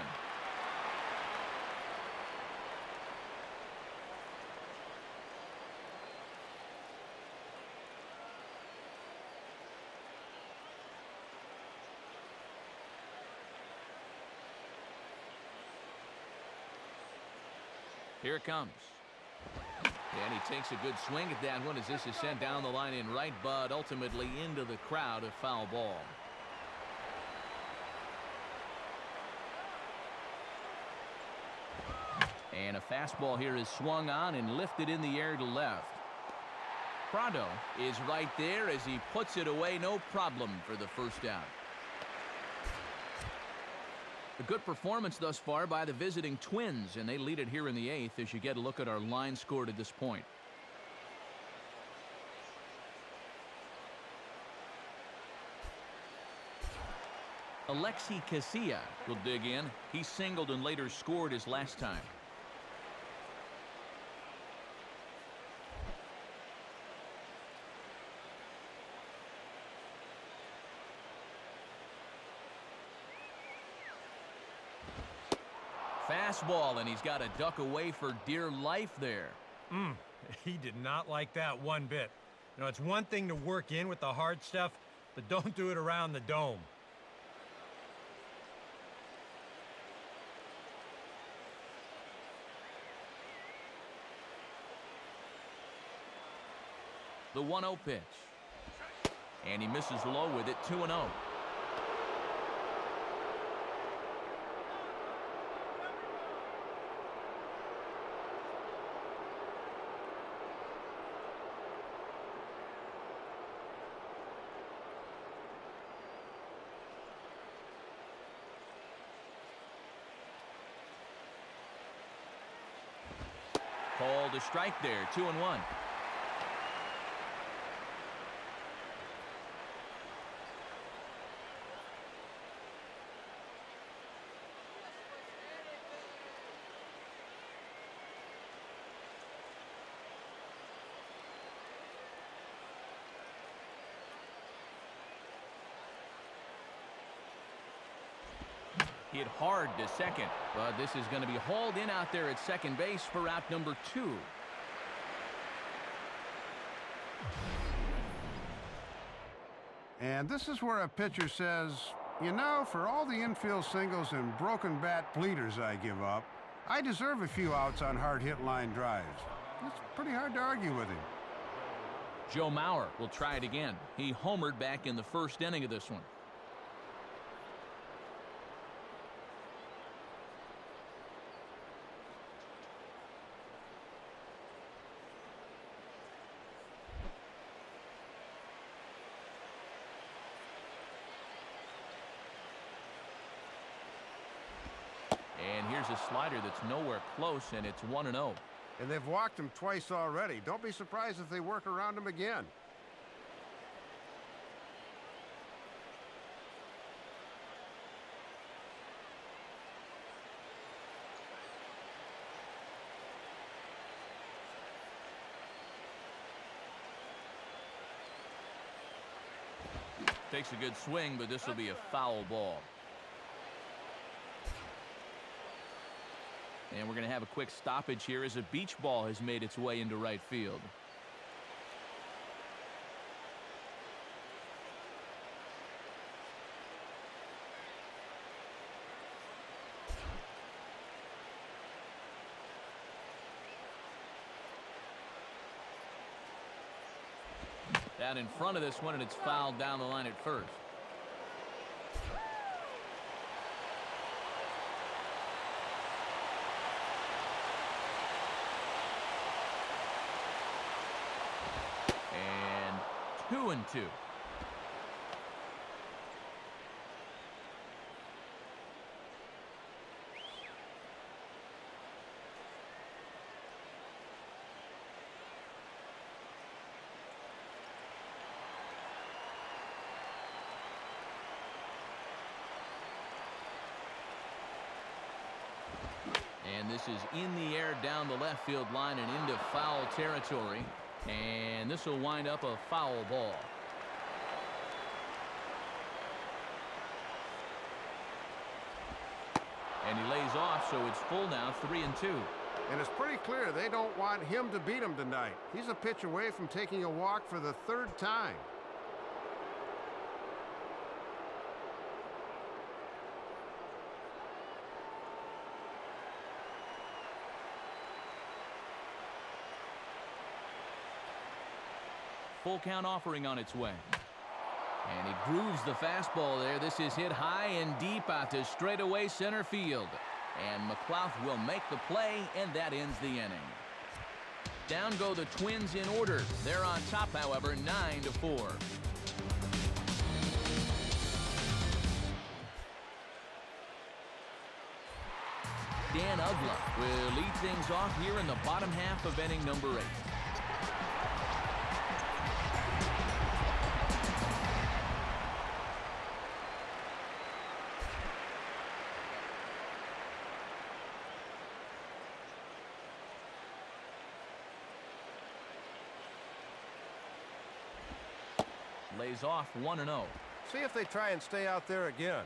Here it comes. And he takes a good swing at that one as this is sent down the line in right, but ultimately into the crowd, a foul ball. And a fastball here is swung on and lifted in the air to left. Prado is right there as he puts it away, no problem for the first out. A good performance thus far by the visiting Twins, and they lead it here in the 8th as you get a look at our line scored at this point. Alexi Casilla will dig in. He singled and later scored his last time. Fastball, and he's got to duck away for dear life there. He did not like that one bit. You know, it's one thing to work in with the hard stuff, but don't do it around the dome. The 1-0 pitch. And he misses low with it, 2-0. Called a strike there, 2-1. Hit hard to second, but this is going to be hauled in out there at second base for out number 2. And this is where a pitcher says, you know, for all the infield singles and broken bat bleeders I give up, I deserve a few outs on hard-hit line drives. It's pretty hard to argue with him. Joe Mauer will try it again. He homered back in the first inning of this one. And here's a slider that's nowhere close, and it's 1-0. And they've walked him twice already. Don't be surprised if they work around him again. Takes a good swing, but this will be a foul ball. And we're going to have a quick stoppage here as a beach ball has made its way into right field. Down in front of this one, and it's fouled down the line at first. And 2-2. And this is in the air down the left field line and into foul territory. And this will wind up a foul ball. And he lays off, so it's full now, 3-2. And it's pretty clear they don't want him to beat him tonight. He's a pitch away from taking a walk for the third time. Full count offering on its way. And he grooves the fastball there. This is hit high and deep out to straightaway center field. And McLouth will make the play, and that ends the inning. Down go the Twins in order. They're on top, however, 9-4. Dan Ugla will lead things off here in the bottom half of inning number 8. Lays off 1-0. See if they try and stay out there again.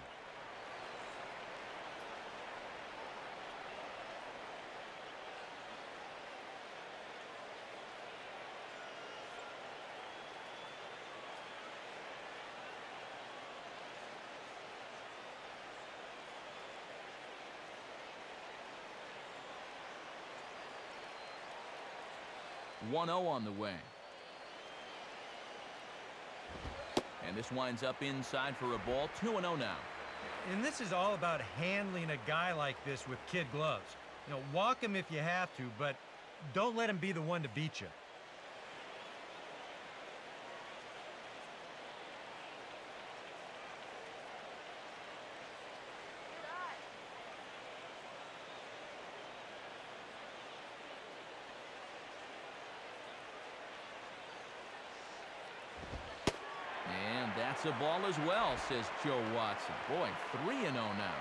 One 0 on the way. And this winds up inside for a ball. 2-0 now. And this is all about handling a guy like this with kid gloves. You know, walk him if you have to, but don't let him be the one to beat you. That's a ball as well, says Joe Watson. Boy, 3-0 now.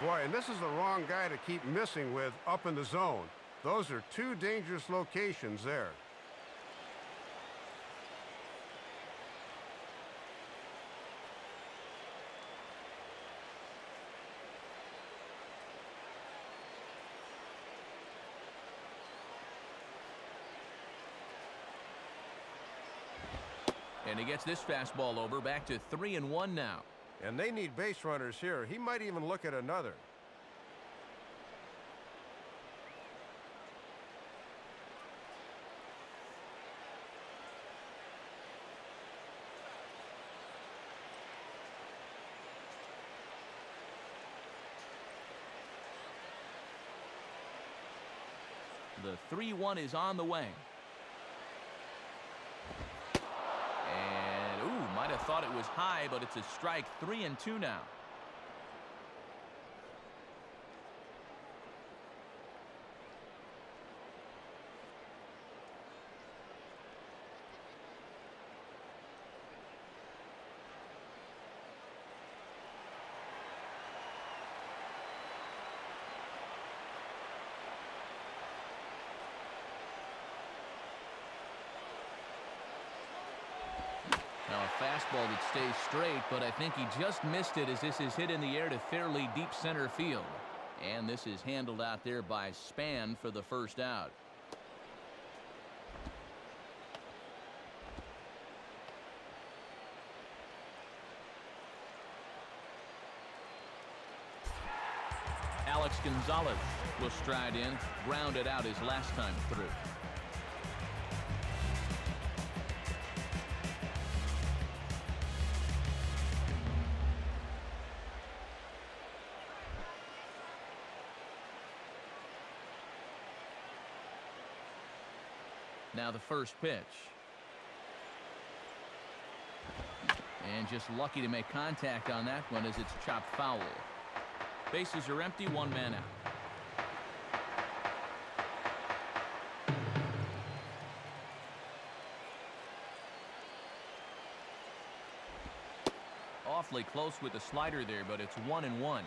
Boy, and this is the wrong guy to keep missing with up in the zone. Those are two dangerous locations there. And he gets this fastball over, back to 3-1 now. And they need base runners here. He might even look at another. The 3-1 is on the way. Might have thought it was high, but it's a strike. 3-2 now. fastball that stays straight, but I think he just missed it as this is hit in the air to fairly deep center field. And this is handled out there by Span for the first out. Alex Gonzalez will stride in, grounded out his last time through. Now the first pitch. And just lucky to make contact on that one as it's chopped foul. Bases are empty, one man out. Awfully close with the slider there, but it's 1-1.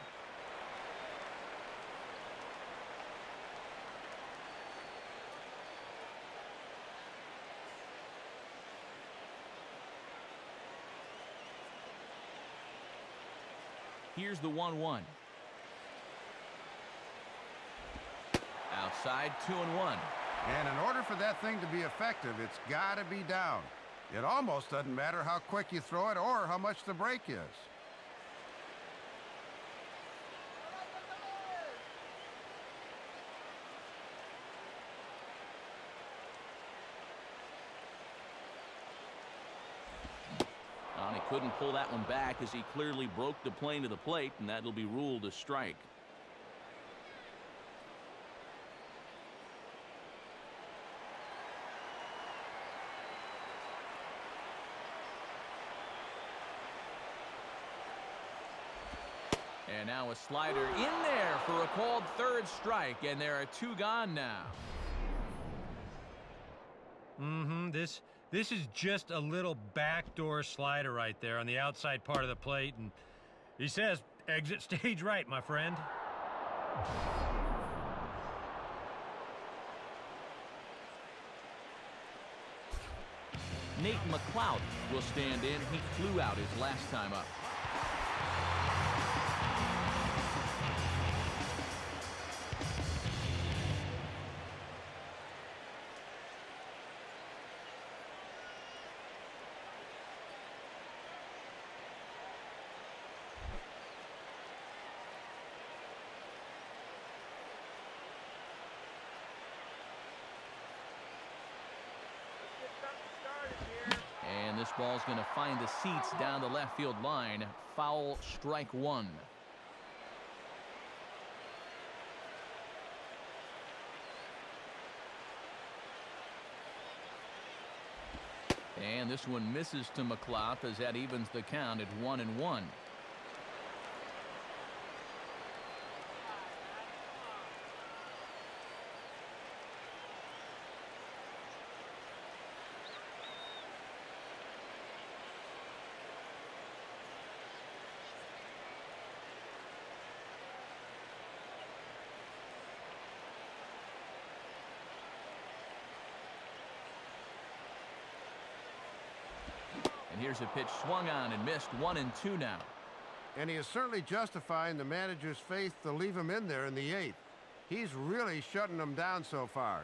Here's the 1-1. Outside, 2-1. And in order for that thing to be effective, it's got to be down. It almost doesn't matter how quick you throw it or how much the break is. And he couldn't pull that one back as he clearly broke the plane to the plate, and that'll be ruled a strike. And now a slider in there for a called third strike, and there are two gone now. This is just a little backdoor slider right there on the outside part of the plate, and he says, exit stage right, my friend. Nate McLeod will stand in. He flew out his last time up. And this ball's going to find the seats down the left field line. Foul, strike one. And this one misses to McLeod as that evens the count at 1-1. And here's a pitch swung on and missed. 1-2 now. And he is certainly justifying the manager's faith to leave him in there in the eighth. He's really shutting them down so far.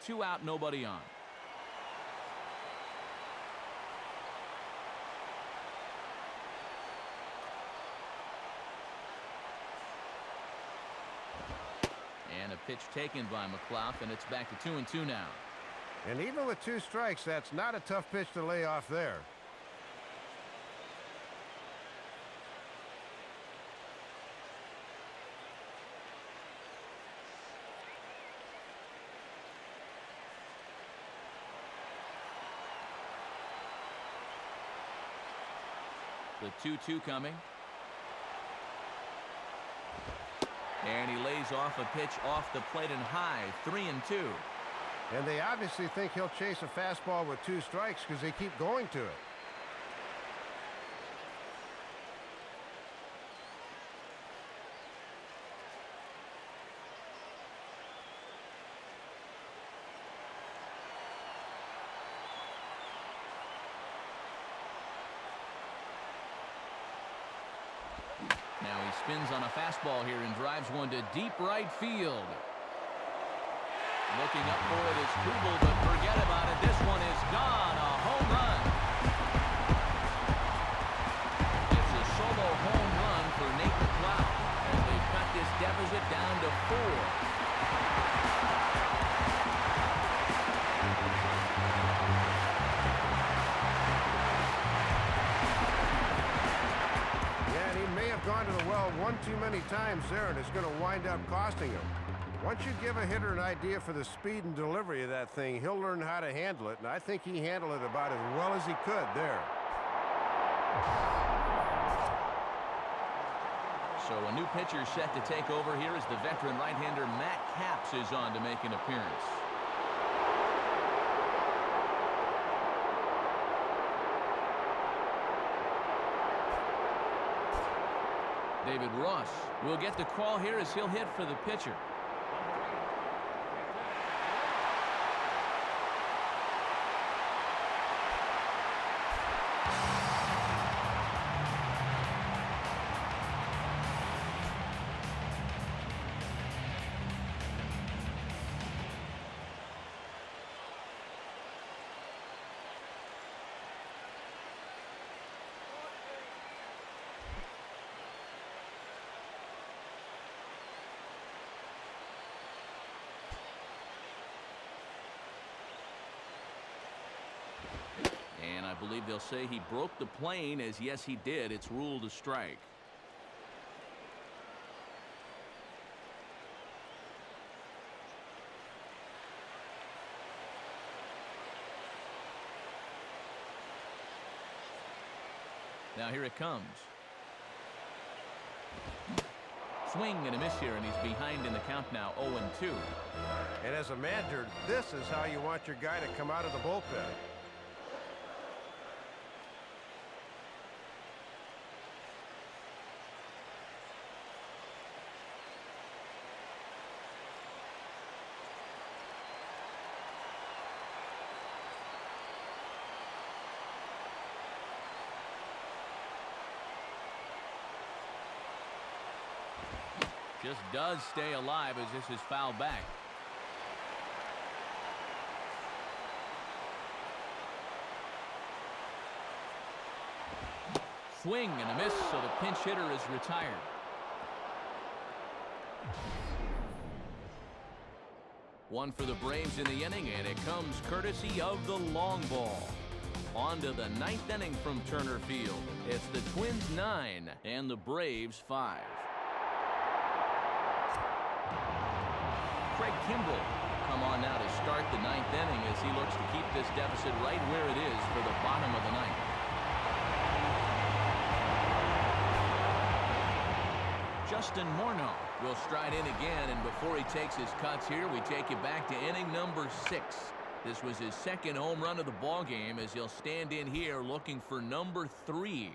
Two out, nobody on. And a pitch taken by McLeod, and it's back to 2-2 now. And even with two strikes, that's not a tough pitch to lay off there. The 2-2 coming. And he lays off a pitch off the plate and high. 3-2. And they obviously think he'll chase a fastball with two strikes because they keep going to it. spins on a fastball here and drives one to deep right field. Looking up for it is Kubel, but forget about it. This one is gone. A home run. It's a solo home run for Nate McLeod as they cut this deficit down to 4. Gone to the well one too many times there, and it's going to wind up costing him. Once you give a hitter an idea for the speed and delivery of that thing, he'll learn how to handle it, and I think he handled it about as well as he could there. So a new pitcher set to take over here as the veteran right-hander Matt Capps is on to make an appearance. David Ross will get the call here as he'll hit for the pitcher. And I believe they'll say he broke the plane, as yes, he did. It's ruled a strike. Now here it comes. Swing and a miss here, and he's behind in the count now, 0-2. And as a manager, this is how you want your guy to come out of the bullpen. Just does stay alive as this is fouled back. Swing and a miss, so the pinch hitter is retired. One for the Braves in the inning, and it comes courtesy of the long ball. On to the 9th inning from Turner Field. It's the Twins 9 and the Braves 5. Craig Kimbrell come on now to start the 9th inning as he looks to keep this deficit right where it is for the bottom of the 9th. Justin Morneau will stride in again, and before he takes his cuts here, we take you back to inning number 6. This was his second home run of the ball game as he'll stand in here looking for number 3.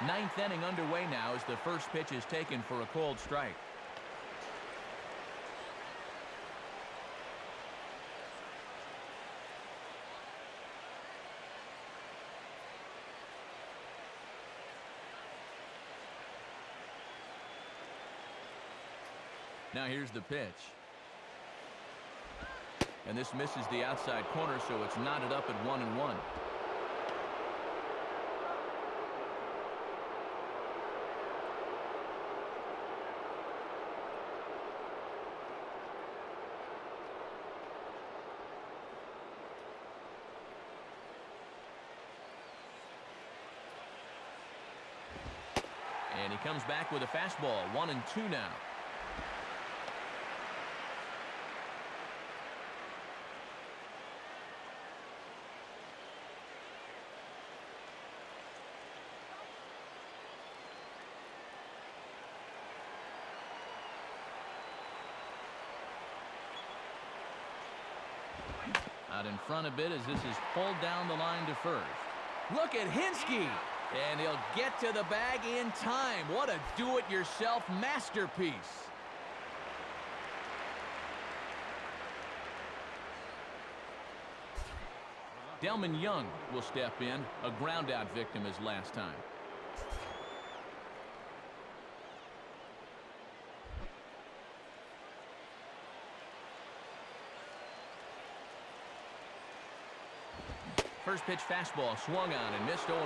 Ninth inning underway now as the first pitch is taken for a cold strike. Now here's the pitch. And this misses the outside corner, so it's knotted up at 1-1. And he comes back with a fastball, 1-2 now. Out in front a bit as this is pulled down the line to first. Look at Hinsky. And he'll get to the bag in time. What a do-it-yourself masterpiece. Delman Young will step in, a ground-out victim as last time. First pitch fastball swung on and missed 0-1.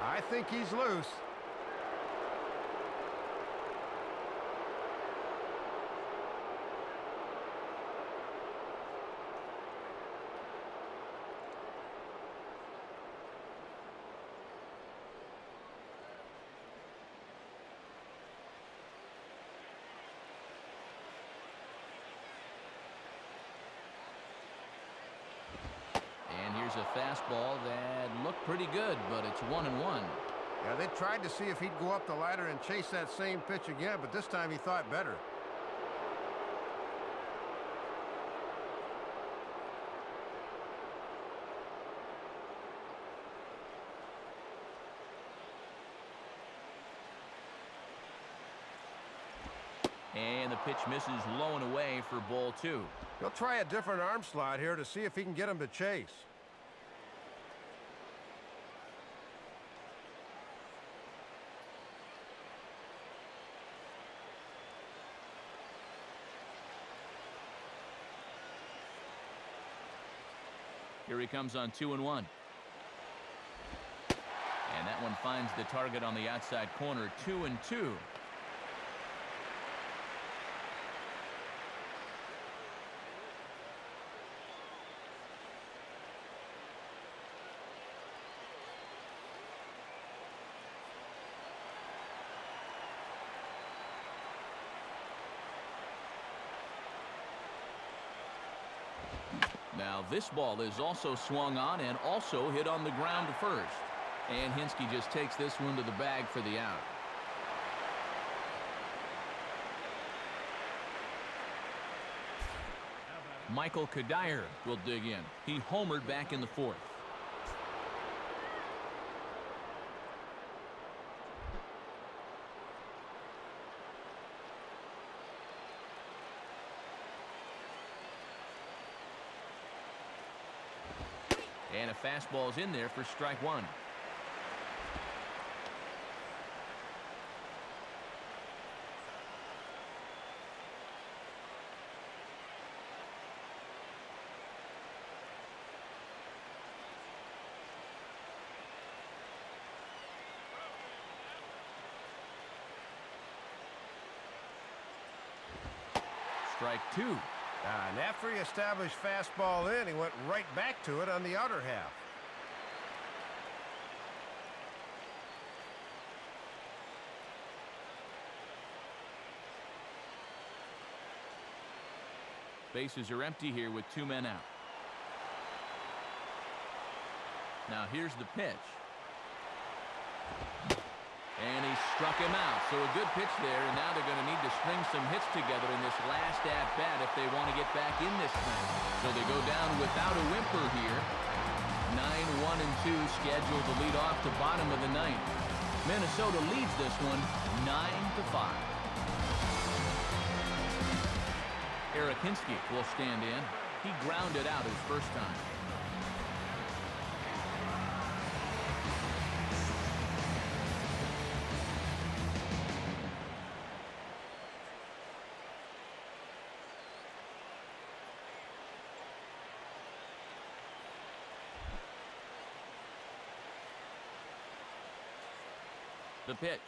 I think he's loose. And here's a fastball that looked pretty good, but it's 1-1. Yeah, they tried to see if he'd go up the ladder and chase that same pitch again, but this time he thought better. And the pitch misses low and away for ball 2. He'll try a different arm slot here to see if he can get him to chase. Here he comes on 2-1. And that one finds the target on the outside corner, 2-2. Now this ball is also swung on and also hit on the ground to first. And Hinske just takes this one to the bag for the out. Michael Kadire will dig in. He homered back in the 4th. And a fastball's in there for strike 1. Strike 2. And after he established fastball in, he went right back to it on the outer half. Bases are empty here with 2 men out. Now here's the pitch. And he struck him out. So a good pitch there, and now they're going to need to string some hits together in this last at-bat if they want to get back in this thing. So they go down without a whimper here. 9-1-2 scheduled to lead off the bottom of the 9th. Minnesota leads this one 9-5. Eric Hinske will stand in. He grounded out his first time. The pitch.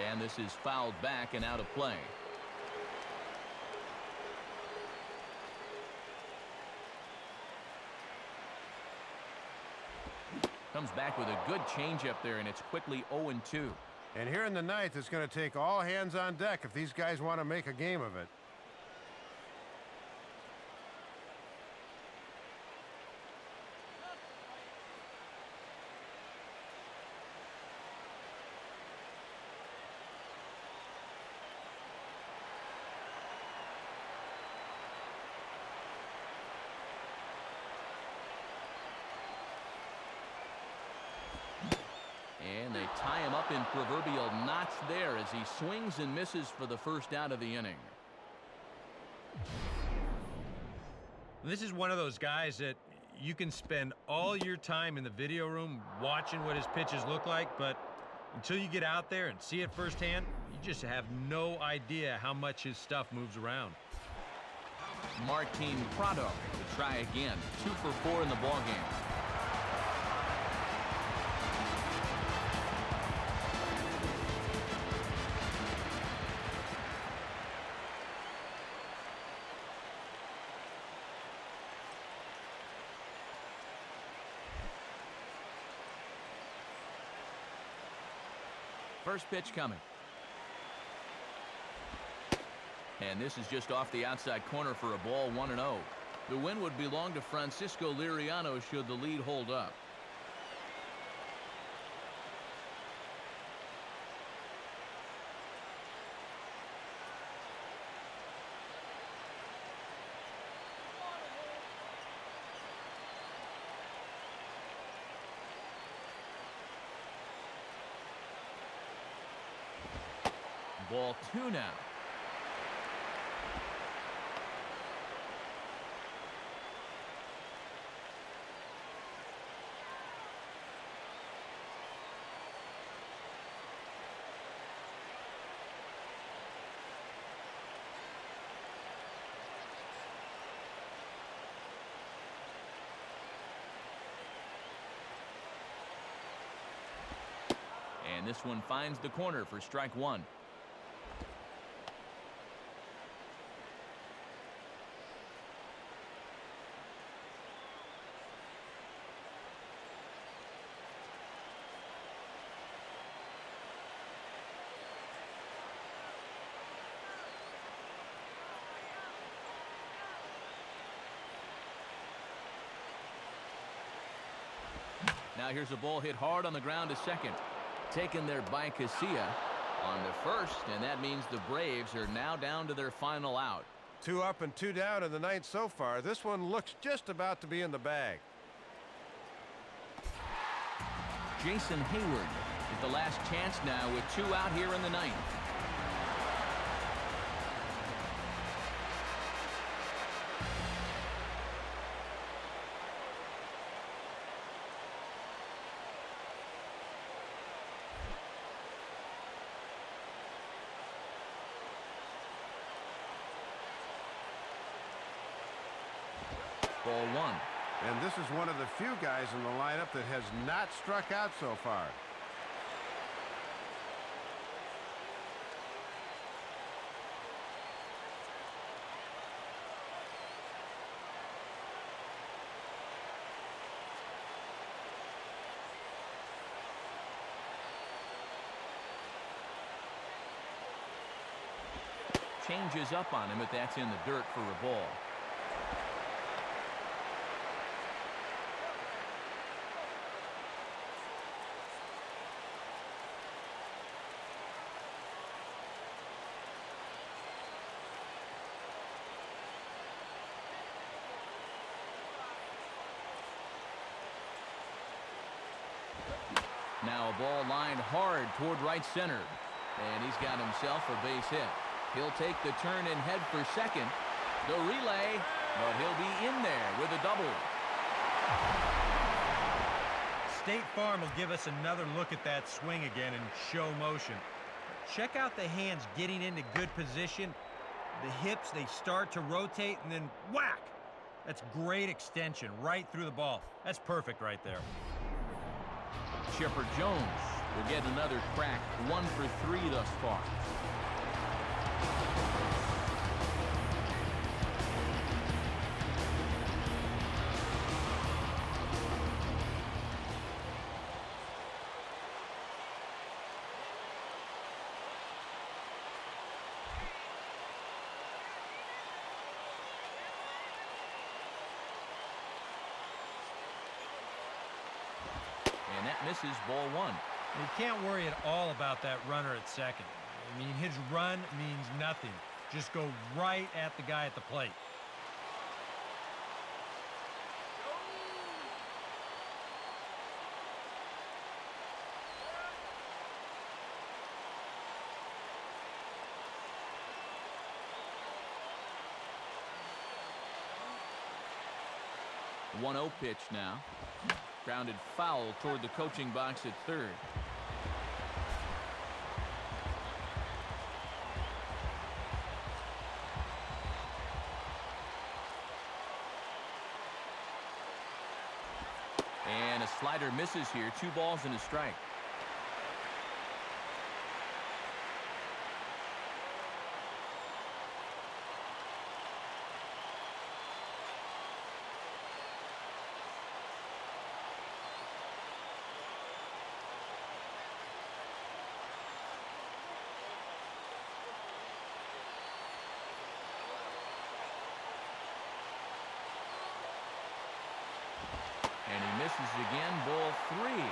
And this is fouled back and out of play. Comes back with a good changeup there, and it's quickly 0-2. And here in the 9th, it's going to take all hands on deck if these guys want to make a game of it. up in proverbial knots there as he swings and misses for the first out of the inning. This is one of those guys that you can spend all your time in the video room watching what his pitches look like, but until you get out there and see it firsthand, you just have no idea how much his stuff moves around. Martin Prado to try again. 2 for 4 in the ballgame. First pitch coming. And this is just off the outside corner for a ball, 1-0. The win would belong to Francisco Liriano should the lead hold up. Ball 2 now. And this one finds the corner for strike 1. Now here's a ball hit hard on the ground to second. Taken there by Casilla on the first, and that means the Braves are now down to their final out. 2 up and 2 down in the ninth so far. This one looks just about to be in the bag. Jason Hayward is the last chance now with 2 out here in the ninth. Ball 1. And this is one of the few guys in the lineup that has not struck out so far. Changes up on him, but that's in the dirt for a ball. Now a ball lined hard toward right center. And he's got himself a base hit. He'll take the turn and head for second. The relay, but he'll be in there with a double. State Farm will give us another look at that swing again in show motion. Check out the hands getting into good position. The hips, they start to rotate, and then whack! That's great extension right through the ball. That's perfect right there. Chipper Jones will get another crack. 1 for 3 thus far. And that misses, ball 1. You can't worry at all about that runner at second. I mean, his run means nothing. Just go right at the guy at the plate. 1-0 pitch now. Grounded foul toward the coaching box at third. And a slider misses here. 2 balls and a strike. And he misses again. Ball 3.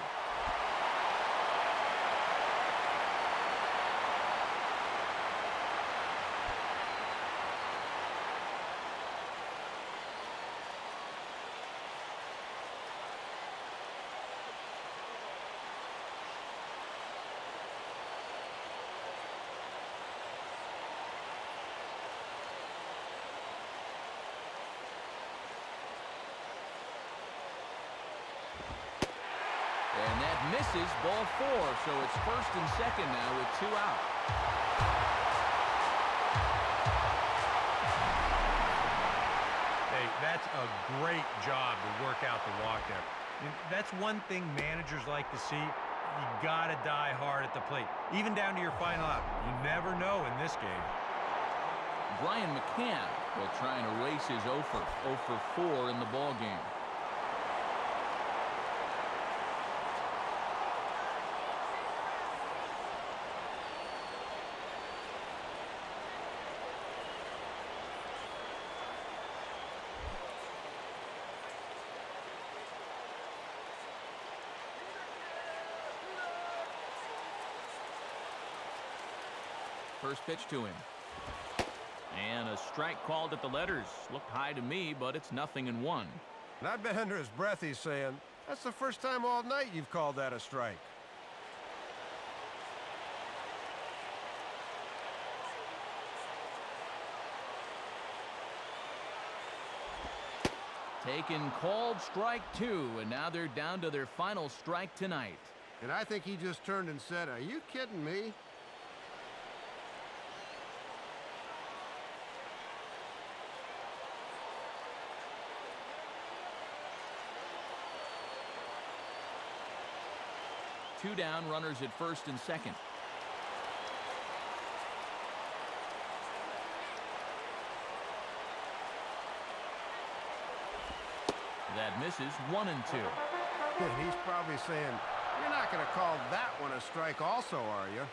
And that misses. Ball 4. So it's first and second now with 2 out. Hey, that's a great job to work out the walk there. And that's one thing managers like to see. You got to die hard at the plate, even down to your final out. You never know in this game. Brian McCann will try and erase his 0 for 4 in the ball game. First pitch to him. And a strike called at the letters. Looked high to me, but it's 0-1. And I bet under his breath he's saying, that's the first time all night you've called that a strike. Taken, called strike 2, and now they're down to their final strike tonight. And I think he just turned and said, are you kidding me? Two down, runners at first and second. That misses. 1-2. And he's probably saying, you're not going to call that one a strike also, are you?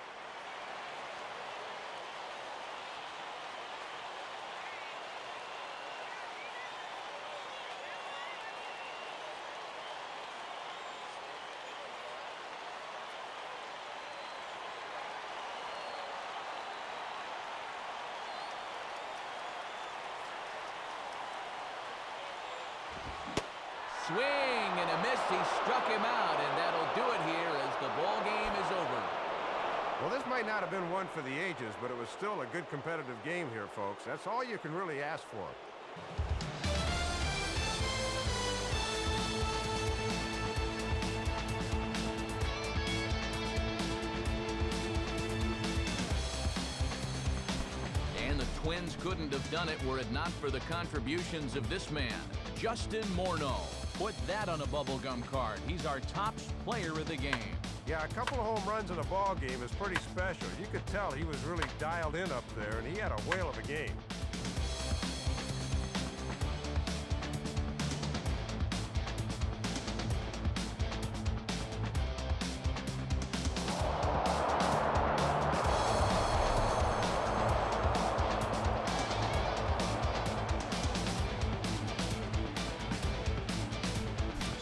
Swing and a miss. He struck him out, and that'll do it here as the ball game is over. Well, this might not have been one for the ages, but it was still a good competitive game here, folks. That's all you can really ask for. And the Twins couldn't have done it were it not for the contributions of this man, Justin Morneau. Put that on a bubblegum card. He's our top player of the game. Yeah, a couple of home runs in a ball game is pretty special. You could tell he was really dialed in up there, and he had a whale of a game.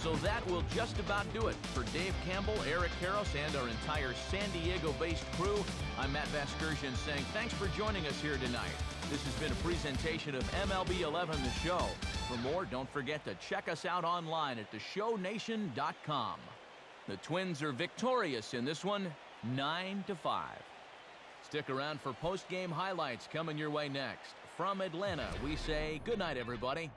So that will just about do it. For Dave Campbell, Eric Karros, and our entire San Diego-based crew, I'm Matt Vasgersian saying thanks for joining us here tonight. This has been a presentation of MLB 11 The Show. For more, don't forget to check us out online at theshownation.com. The Twins are victorious in this one, 9-5. Stick around for post-game highlights coming your way next. From Atlanta, we say good night, everybody.